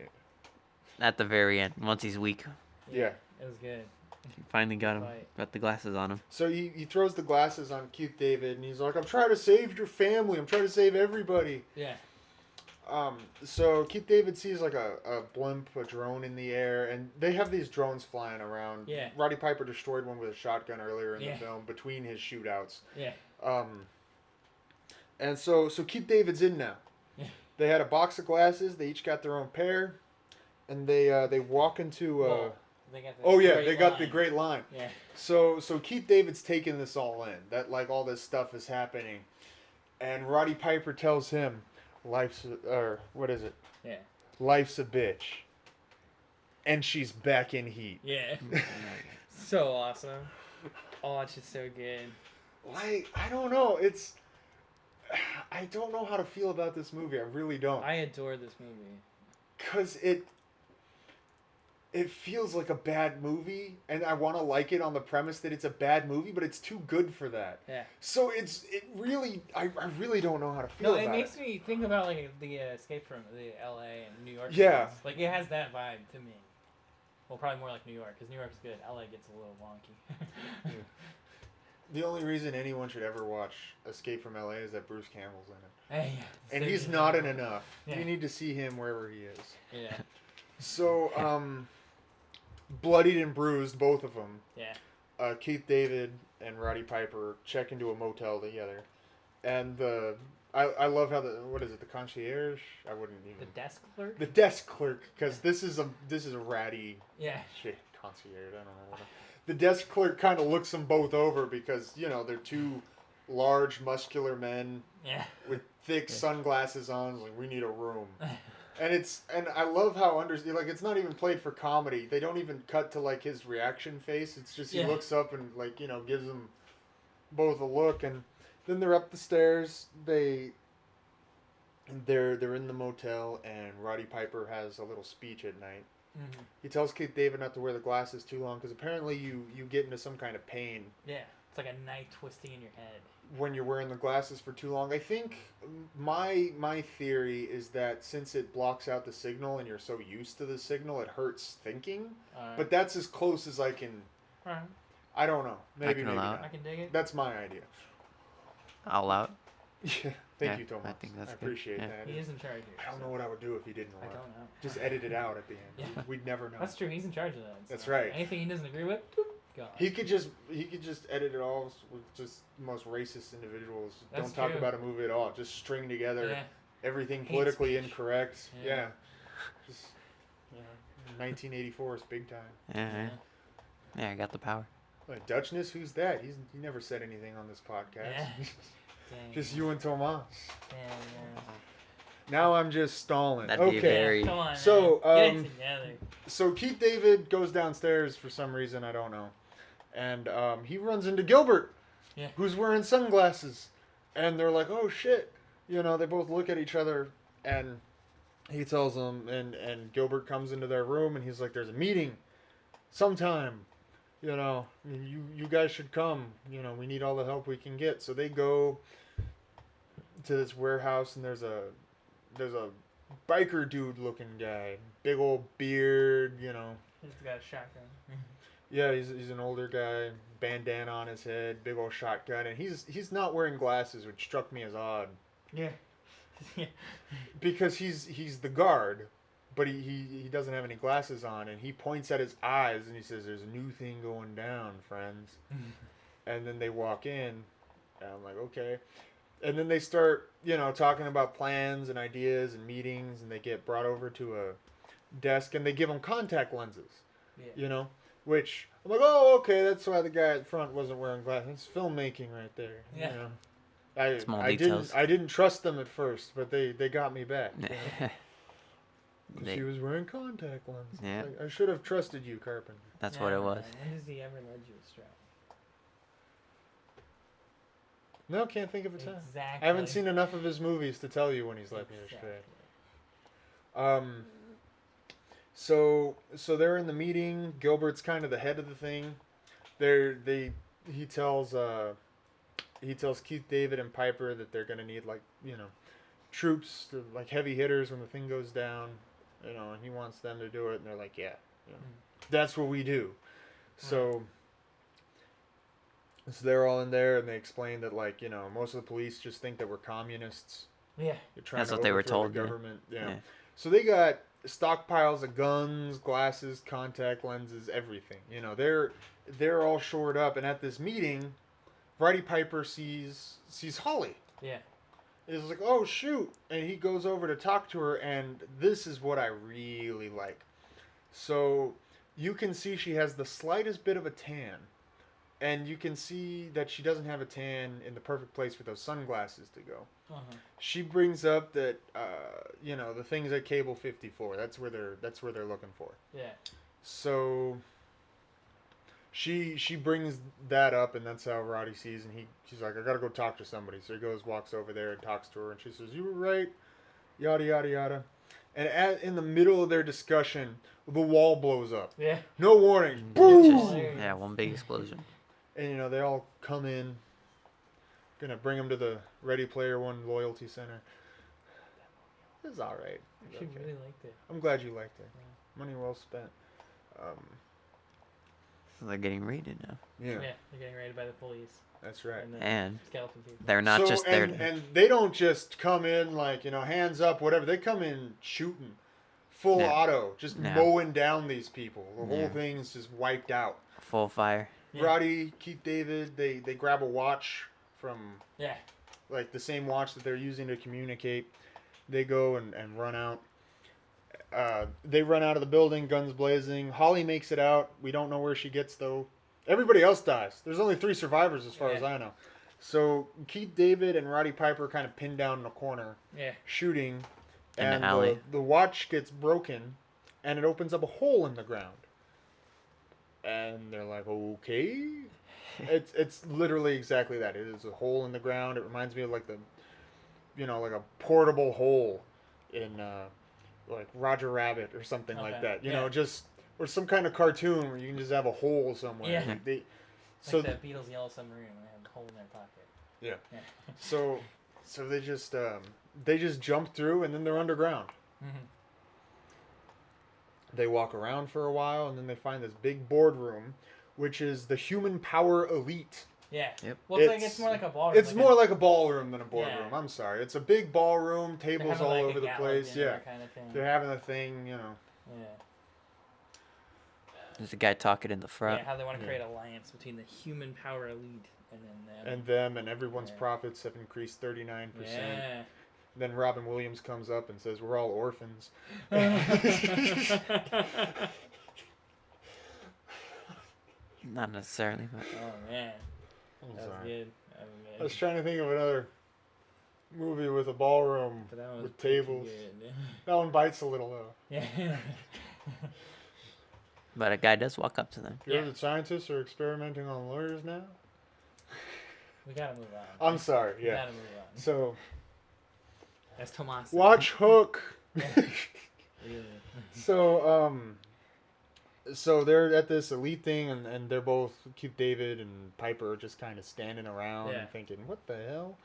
At the very end, once he's weak, Yeah. It was good. finally got him. Fight. Got the glasses on him. So he throws the glasses on Keith David, and he's like, I'm trying to save your family. I'm trying to save everybody. Yeah. So Keith David sees like a blimp, a drone in the air, and they have these drones flying around. Yeah. Roddy Piper destroyed one with a shotgun earlier in Yeah. the film between his shootouts. Yeah. And so Keith David's in now. Yeah. They had a box of glasses. They each got their own pair, and they walk into. Well, they got the they got the line. great line. Yeah. So Keith David's taking this all in. That like all this stuff is happening, and Roddy Piper tells him, what is it? Yeah. Life's a bitch. And she's back in heat. Yeah. So awesome. Oh, it's just so good. Like, I don't know. I don't know how to feel about this movie. I really don't. I adore this movie. Because it feels like a bad movie, and I want to like it on the premise that it's a bad movie, but it's too good for that. Yeah. So I really don't know how to feel No, about it makes me think about like the Escape from the L.A. and New York. Yeah. movies. Like it has that vibe to me. Well, probably more like New York, because New York's good. L.A. gets a little wonky. The only reason anyone should ever watch Escape from LA is that Bruce Campbell's in it. Hey, And so he's good. not in enough. Yeah. You need to see him wherever he is. Yeah. So, bloodied and bruised, both of them. Yeah. Keith David and Roddy Piper check into a motel together. And I love how what is it, the concierge? I wouldn't even. The desk clerk. The desk clerk, because this is a ratty Yeah. shit concierge. I don't know what. The desk clerk kind of looks them both over because they're two large, muscular men Yeah. with thick sunglasses on. Like, we need a room. And I love how like it's not even played for comedy. They don't even cut to like his reaction face. It's just he Yeah. looks up and like gives them both a look, and then they're up the stairs. They're in the motel, and Roddy Piper has a little speech at night. Mm-hmm. He tells Keith David not to wear the glasses too long because apparently you get into some kind of pain Yeah. It's like a knife twisting in your head. when you're wearing the glasses for too long. I think my theory is that since it blocks out the signal and you're so used to the signal, it hurts thinking. But that's as close as I can. Alright. I don't know. Maybe can maybe allow not. I can dig it. That's my idea. All out. Yeah. Thank you, Yeah, Tomas. I think that's I good. appreciate Yeah. that. He is in charge of it. I don't so know what I would do if he didn't I allow. don't know. Just edit it out at the end. Yeah. We'd never know. That's true. He's in charge of that. So That's right. Anything he doesn't agree with, boop, gone. He could just edit it all with just the most racist individuals. That's Don't talk true. about a movie at all. Just string together Yeah. everything Hate politically speech. incorrect. Yeah. Yeah. Just 1984 is big time. Yeah. Yeah, I got the power. Like, Dutchness, who's that? He never said anything on this podcast. Yeah. Dang. Just you and Tomas. Yeah. Now I'm just stalling. That'd be Okay. very- Come on. So, man. Get it together. So Keith David goes downstairs for some reason, I don't know. And he runs into Gilbert, Yeah. who's wearing sunglasses. And they're like, oh shit. They both look at each other, and he tells them, and Gilbert comes into their room, and he's like, there's a meeting sometime. You guys should come. We need all the help we can get. So they go to this warehouse, and there's a biker dude looking guy, big old beard. He's got a shotgun. Yeah, he's an older guy, bandana on his head, big old shotgun, and he's not wearing glasses, which struck me as odd. Yeah. Because he's the guard, but he doesn't have any glasses on, and he points at his eyes and he says, "There's a new thing going down, friends." And then they walk in, and I'm like, okay. and then they start, talking about plans and ideas and meetings, and they get brought over to a desk, and they give them contact lenses. Yeah. Which I'm like, oh, okay, that's why the guy at front wasn't wearing glasses. It's filmmaking right there. Yeah. Small I details. didn't trust them at first, but they got me back. Because he was wearing contact lenses. Yeah. I should have trusted you, Carpenter. That's what it was. When does he ever led you astray? No, can't think of a time. Exactly. I haven't seen enough of his movies to tell you when he's led me astray. So they're in the meeting. Gilbert's kind of the head of the thing. He tells Keith David and Piper that they're gonna need troops, like heavy hitters when the thing goes down, and he wants them to do it, and they're like, yeah, that's what we do. So they're all in there, and they explain that most of the police just think that we're communists. Yeah. That's what they were told. The government. Yeah. So they got stockpiles of guns, glasses, contact lenses, everything. They're all shored up, and at this meeting, Roddy Piper sees Holly. Yeah. He's like, oh shoot, and he goes over to talk to her, and this is what I really like. So you can see she has the slightest bit of a tan, and you can see that she doesn't have a tan in the perfect place for those sunglasses to go. She brings up that the things at Cable 54. That's where they're looking for. Yeah. So she brings that up, and that's how Roddy sees, and she's like, I gotta go talk to somebody. So he walks over there and talks to her, and she says, you were right, yada yada yada. And in the middle of their discussion, the wall blows up. Yeah. No warning. Boom. One big explosion. And they all come in. Gonna bring them to the Ready Player One Loyalty Center. It's all right. I actually really liked it. I'm glad you liked it. Yeah. Money well spent. So they're getting raided now. Yeah. Yeah, they're getting raided by the police. That's right. And skeleton people. They're not just there. And they don't just come in hands up, whatever. They come in shooting, full auto, just mowing down these people. The whole thing's just wiped out. Full fire. Yeah. Roddy, Keith David, they grab a watch from the same watch that they're using to communicate. They go and run out. They run out of the building, guns blazing. Holly makes it out. We don't know where she gets, though. Everybody else dies. There's only 3 survivors as far as I know. So Keith David and Roddy Piper kind of pinned down in a corner, shooting. In the alley. The watch gets broken, and it opens up a hole in the ground. And they're like, okay. It's literally exactly that. It is a hole in the ground. It reminds me of like a portable hole in like Roger Rabbit or something like that. You know, just or some kind of cartoon where you can just have a hole somewhere. Yeah. Like the Beatles' Yellow Submarine when they have a hole in their pocket. Yeah. So they just jump through and then they're underground. Mm-hmm. They walk around for a while and then they find this big boardroom, which is the human power elite. Yeah. Yep. Well, it's more like a ballroom. It's more like a ballroom than a boardroom. Yeah. I'm sorry. It's a big ballroom, tables all over the place. Yeah. Kind of thing. They're having a thing, Yeah. There's a guy talking in the front. Yeah, how they want to create an alliance between the human power elite and then them. And them, and everyone's profits have increased 39%. Yeah. Then Robin Williams comes up and says, we're all orphans. Not necessarily, but... Oh, man. That was good. I was trying to think of another movie with a ballroom with tables. That one bites a little, though. Yeah. But a guy does walk up to them. You know that scientists are experimenting on lawyers now? We gotta move on. I'm sorry, We gotta move on. So... That's Tomas. Watch Hook! Really? So they're at this elite thing, and they're both, Keith David and Piper, just kind of standing around and thinking, what the hell?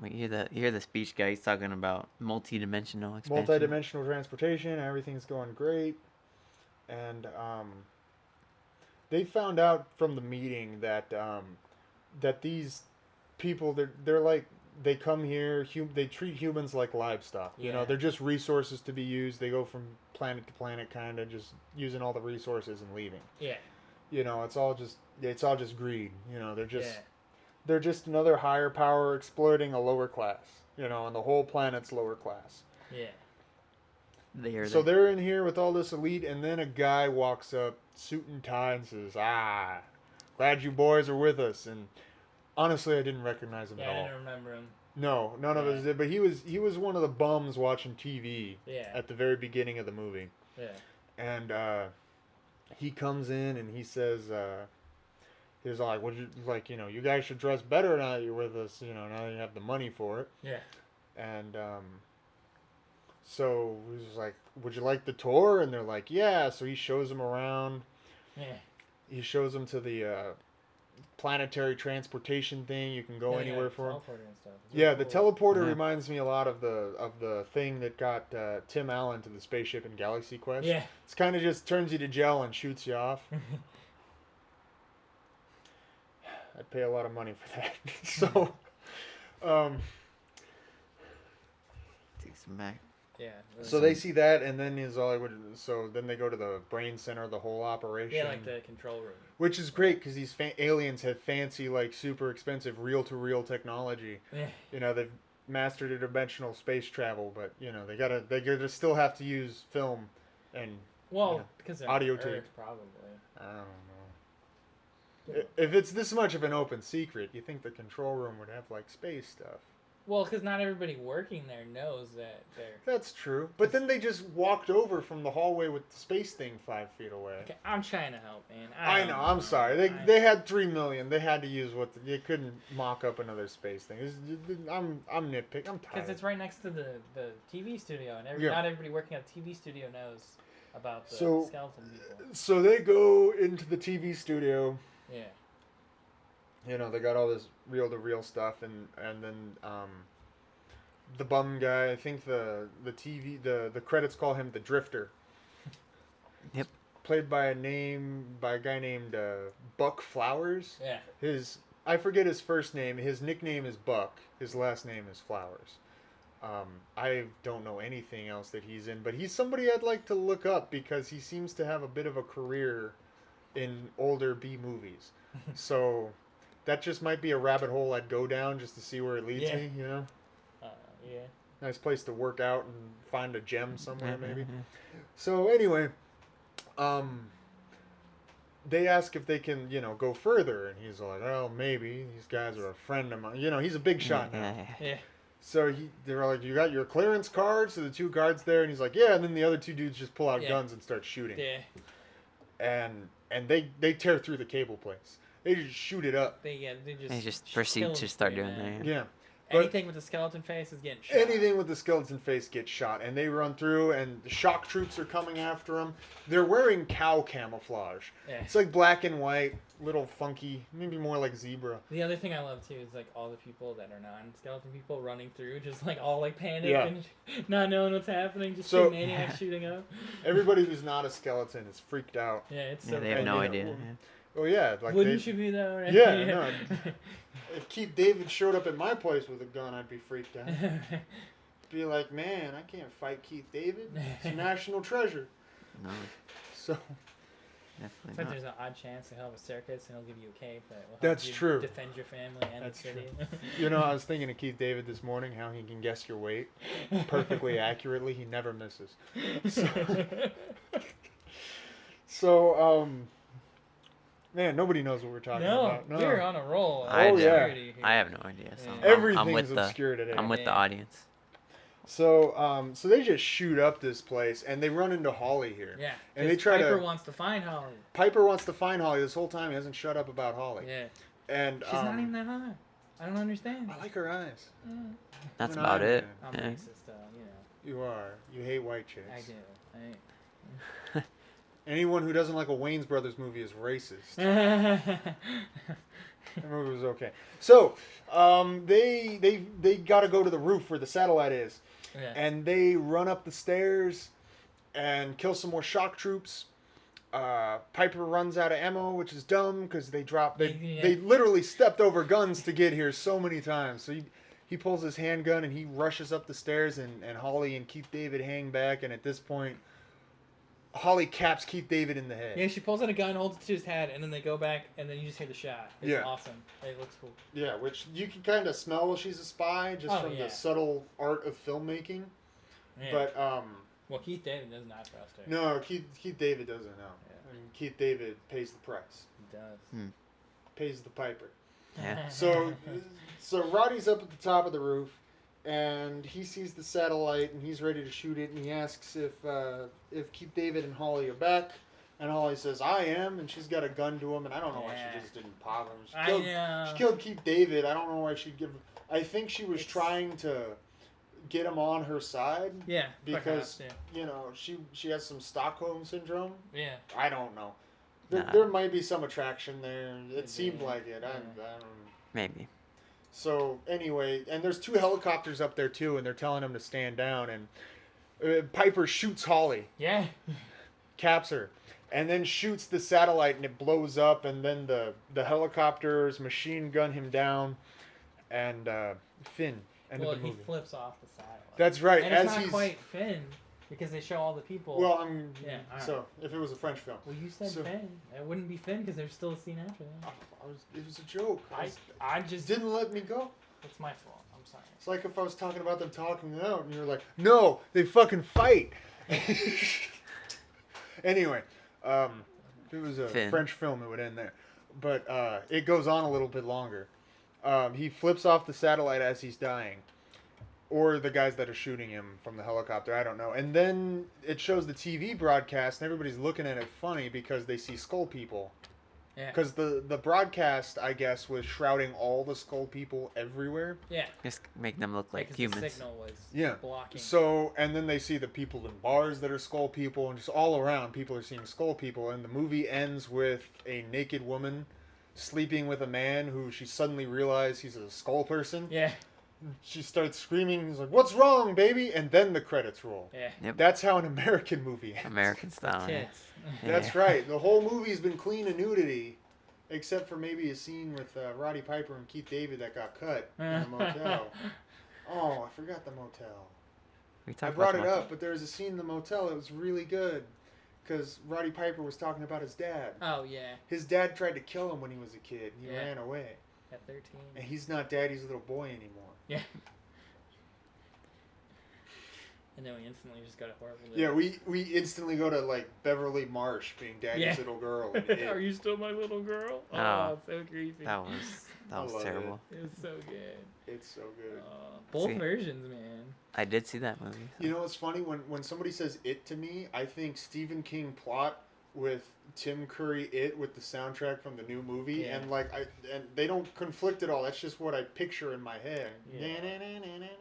You hear the speech guy. He's talking about multi-dimensional expansion. Multi-dimensional transportation. Everything's going great. And they found out from the meeting that that these people, they're like, they come here, they treat humans like livestock. You know, they're just resources to be used. They go from planet to planet, kind of just using all the resources and leaving. Yeah. You know, it's all just greed. You know, they're just they're just another higher power exploiting a lower class, and the whole planet's lower class. Yeah. So they're in here with all this elite, and then a guy walks up, suit and tie, and says, glad you boys are with us. And honestly, I didn't recognize him at all. Yeah, I didn't remember him. No, none of us did. But he was one of the bums watching TV at the very beginning of the movie. Yeah. And he comes in and he says, he's like, you guys should dress better now that you're with us, now that you have the money for it. Yeah. And so he's like, would you like the tour? And they're like, yeah. So he shows them around. Yeah. He shows them to the planetary transportation thing. You can go anywhere for him. And stuff. Yeah, the teleporter reminds me a lot of the thing that got Tim Allen to the spaceship in Galaxy Quest. Yeah. It's kind of just turns you to gel and shoots you off. I'd pay a lot of money for that. So, take some back. Yeah. So they see that, and then then they go to the brain center of the whole operation. Yeah, like the control room. Which is great because these aliens have fancy, like super expensive reel-to-reel technology. Yeah. They've mastered interdimensional space travel, but they gotta still have to use film and because audio Earth, tape. Probably. I don't know. If it's this much of an open secret, you think the control room would have like space stuff. Well, because not everybody working there knows that they're... That's true. But then they just walked over from the hallway with the space thing 5 feet away. Okay, I'm trying to help, man. I know. I'm sorry. They had $3 million. They had to use they couldn't mock up another space thing. I'm nitpicking. I'm tired. Because it's right next to the TV studio, and not everybody working at the TV studio knows about the skeleton people. So they go into the TV studio. Yeah. They got all this reel-to-reel stuff, and then the bum guy. I think the the credits call him the Drifter. Yep. Played by a guy named Buck Flowers. Yeah. I forget his first name. His nickname is Buck. His last name is Flowers. I don't know anything else that he's in, but he's somebody I'd like to look up because he seems to have a bit of a career in older B movies. So. That just might be a rabbit hole I'd go down just to see where it leads me, Yeah. Nice place to work out and find a gem somewhere, maybe. So anyway, they ask if they can, go further, and he's like, "Oh, maybe. These guys are a friend of mine." He's a big shot now. Yeah. So they're like, "You got your clearance card?" So the two guards there, and he's like, "Yeah." And then the other two dudes just pull out guns and start shooting. Yeah. And they tear through the cable place. They just shoot it up. They just proceed to start doing that. Yeah. Anything with the skeleton face is getting shot. Anything with the skeleton face gets shot. And they run through, and the shock troops are coming after them. They're wearing cow camouflage. Yeah. It's like black and white, little funky, maybe more like zebra. The other thing I love, too, is like all the people that are non-skeleton people running through, just like all like panicked and not knowing what's happening, just two maniacs shooting up. Everybody who's not a skeleton is freaked out. Yeah, it's so they have no idea. Oh yeah, like wouldn't you be though? Right? Yeah, no. If Keith David showed up at my place with a gun, I'd be freaked out. Be like, man, I can't fight Keith David. It's a national treasure. No. So. Definitely not. There's an odd chance he'll have a circus and he'll give you a cape that will help you true. Defend your family and the city. I was thinking of Keith David this morning, how he can guess your weight perfectly accurately. He never misses. So man, nobody knows what we're talking about. No, we're on a roll. I have no idea. So everything's obscure today. I'm with the audience. So, so they just shoot up this place, and they run into Holly here. Yeah, and they try Piper wants to find Holly. Piper wants to find Holly this whole time. He hasn't shut up about Holly. Yeah, and she's not even that hot. I don't understand. I like her eyes. Yeah. That's about it. I'm racist, You are. You hate white chicks. I do. Anyone who doesn't like a Wayans Brothers movie is racist. The movie was okay. So, they got to go to the roof where the satellite is. Yeah. And they run up the stairs and kill some more shock troops. Piper runs out of ammo, which is dumb because they literally stepped over guns to get here so many times. So he pulls his handgun and he rushes up the stairs, and Holly and Keith David hang back. And at this point, Holly caps Keith David in the head. Yeah, she pulls out a gun, holds it to his head, and then they go back, and then you just hear the shot. It's awesome. It looks cool. Yeah, which you can kind of smell she's a spy just from the subtle art of filmmaking. Yeah. But well, Keith David does not trust her. No, Keith David doesn't know. Yeah. I mean, Keith David pays the price. He does. Pays the piper. Yeah. So Roddy's up at the top of the roof, and he sees the satellite, and he's ready to shoot it, and he asks if Keith David and Holly are back, and Holly says, I am, and she's got a gun to him, and I don't know why she just didn't pop him. She killed Keith David. I don't know why she'd give him. I think she was trying to get him on her side. Yeah. Because, you know, she has some Stockholm syndrome. Yeah. I don't know. There might be some attraction there. It seemed like it. I don't know. Maybe. So, anyway, and there's 2 helicopters up there, too, and they're telling him to stand down, and Piper shoots Holly. Yeah. Caps her. And then shoots the satellite, and it blows up, and then the helicopters machine gun him down, and Finn. Well, he flips off the satellite. That's right. And it's not quite Finn, because they show all the people. Well, so, if it was a French film. Well, you said Finn. It wouldn't be Finn, because there's still a scene after that. It was a joke. I just... Didn't let me go. It's my fault. I'm sorry. It's like if I was talking about them talking it out, and you're like, no, they fucking fight. Anyway, if it was a French film, it would end there. But it goes on a little bit longer. He flips off the satellite as he's dying. Or the guys that are shooting him from the helicopter, I don't know. And then it shows the TV broadcast, and everybody's looking at it funny because they see skull people. Yeah. Because the broadcast, I guess, was shrouding all the skull people everywhere. Yeah. Just make them look like humans. The signal was blocking. So, and then they see the people in bars that are skull people, and just all around, people are seeing skull people. And the movie ends with a naked woman sleeping with a man who she suddenly realized he's a skull person. Yeah. She starts screaming. He's like, "What's wrong, baby?" And then the credits roll. Yeah. Yep. That's how an American movie ends. American style. Tits. That's right. The whole movie's been clean of nudity, except for maybe a scene with Roddy Piper and Keith David that got cut in the motel. Oh, I forgot the motel. I brought it up, but there was a scene in the motel that was really good. Because Roddy Piper was talking about his dad. Oh, yeah. His dad tried to kill him when he was a kid, and he ran away. At 13. And he's not Daddy's little boy anymore. Yeah. And then we instantly just go to horrible. Yeah, we instantly go to, like, Beverly Marsh being Daddy's little girl. Are you still my little girl? Oh, so creepy. That was terrible. It was so good. It's so good. Both versions, man. I did see that movie. So. You know what's funny? When somebody says It to me, I think Stephen King plot with Tim Curry It with the soundtrack from the new movie, and and they don't conflict at all. That's just what I picture in my head. Yeah.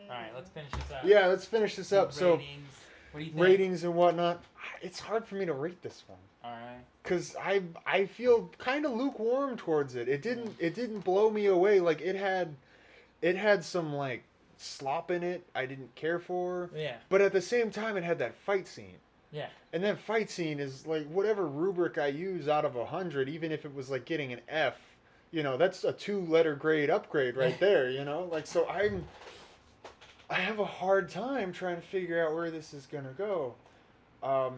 All right, let's finish this up. Yeah, let's finish this up. So, what do you think? Ratings and whatnot. It's hard for me to rate this one. All right. Cause I feel kind of lukewarm towards it. It didn't blow me away. Like it had some like slop in it I didn't care for. Yeah. But at the same time, it had that fight scene. Yeah. And that fight scene is like whatever rubric I use out of 100, even if it was like getting an F, you know, that's a 2-letter grade upgrade right there, you know? Like, so I have a hard time trying to figure out where this is going to go. I'd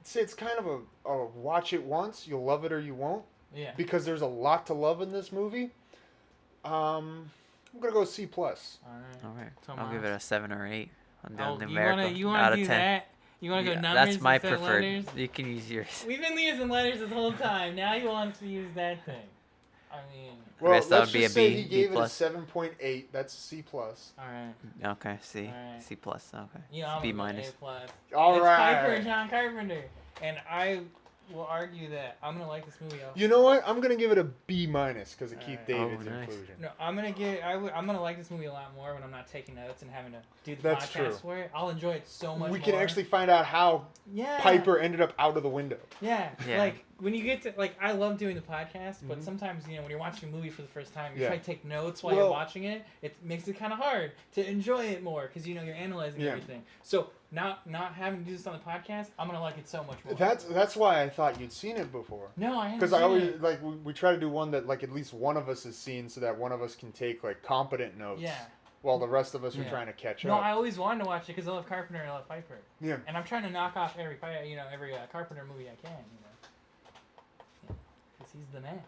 say it's kind of a watch it once, you'll love it or you won't. Yeah. Because there's a lot to love in this movie. I'm going to go C+. All right. I'll give it a 7 or 8 on the you want to do 10. That? You want to go numbers? That's my instead preferred. Of letters? You can use yours. We've been using letters this whole time. Now he wants to use that thing. I mean... Well, let's just say he gave it a 7.8. That's C+. All right. Okay, C. Right. C+. Okay. Yeah, B minus. A+. All right. Piper and John Carpenter. And I will argue that I'm going to like this movie. You know what? I'm going to give it a B- because of Keith David's inclusion. No, I'm going to like this movie a lot more when I'm not taking notes and having to do the That's podcast true. for it. I'll enjoy it so much more. We can actually find out how Piper ended up out of the window. Yeah. Like, when you get to, like, I love doing the podcast, but sometimes, you know, when you're watching a movie for the first time, you try to take notes while you're watching it. It makes it kind of hard to enjoy it more because, you know, you're analyzing everything. So, not having to do this on the podcast, I'm going to like it so much more. That's why I thought you'd seen it before. No, I haven't. Because I always, like, we try to do one that, like, at least one of us has seen so that one of us can take, like, competent notes. Yeah. while the rest of us are Yeah. trying to catch No, up. I always wanted to watch it because I love Carpenter and I love Piper. Yeah. And I'm trying to knock off every Carpenter movie I can, because he's the man.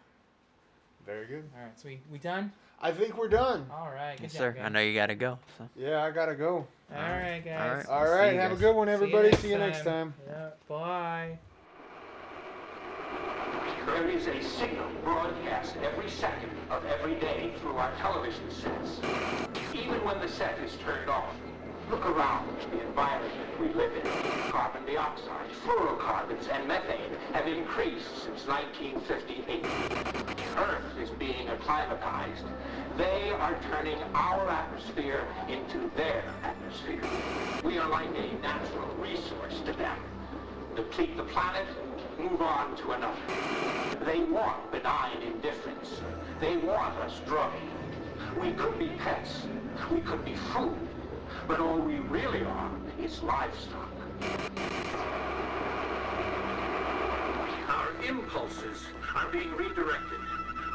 Very good. All right, so we done? I think we're done. All right, good Yes, job, sir. guys. I know you gotta go. So. Yeah, I gotta go. All right, guys. All All See right, you have a guys. good one, everybody. See you next time. time. Yeah, bye. There is a signal broadcast every second of every day through our television sets. Even when the set is turned off, look around the environment we live in. Carbon dioxide, fluorocarbons, and methane have increased since 1958. Earth is being acclimatized. They are turning our atmosphere into their atmosphere. We are like a natural resource to them. Deplete the planet, move on to another. They want benign indifference. They want us drugged. We could be pets. We could be food. But all we really are is livestock. Our impulses are being redirected.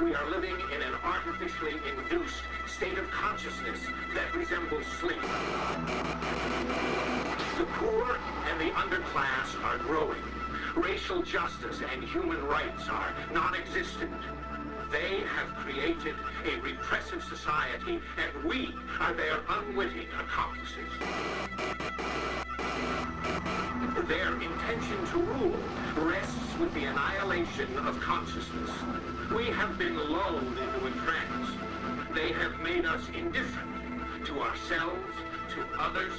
We are living in an artificially induced state of consciousness that resembles sleep. The poor and the underclass are growing. Racial justice and human rights are non-existent. They have created a repressive society, and we are their unwitting accomplices. Their intention to rule rests with the annihilation of consciousness. We have been lulled into a trance. They have made us indifferent to ourselves, to others.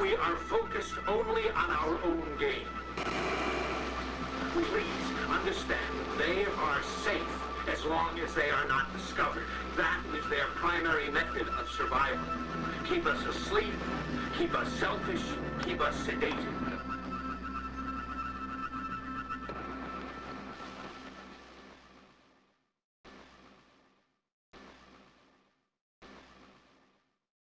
We are focused only on our own gain. Please understand, they are safe as long as they are not discovered. That is their primary method of survival. Keep us asleep, keep us selfish, keep us sedated.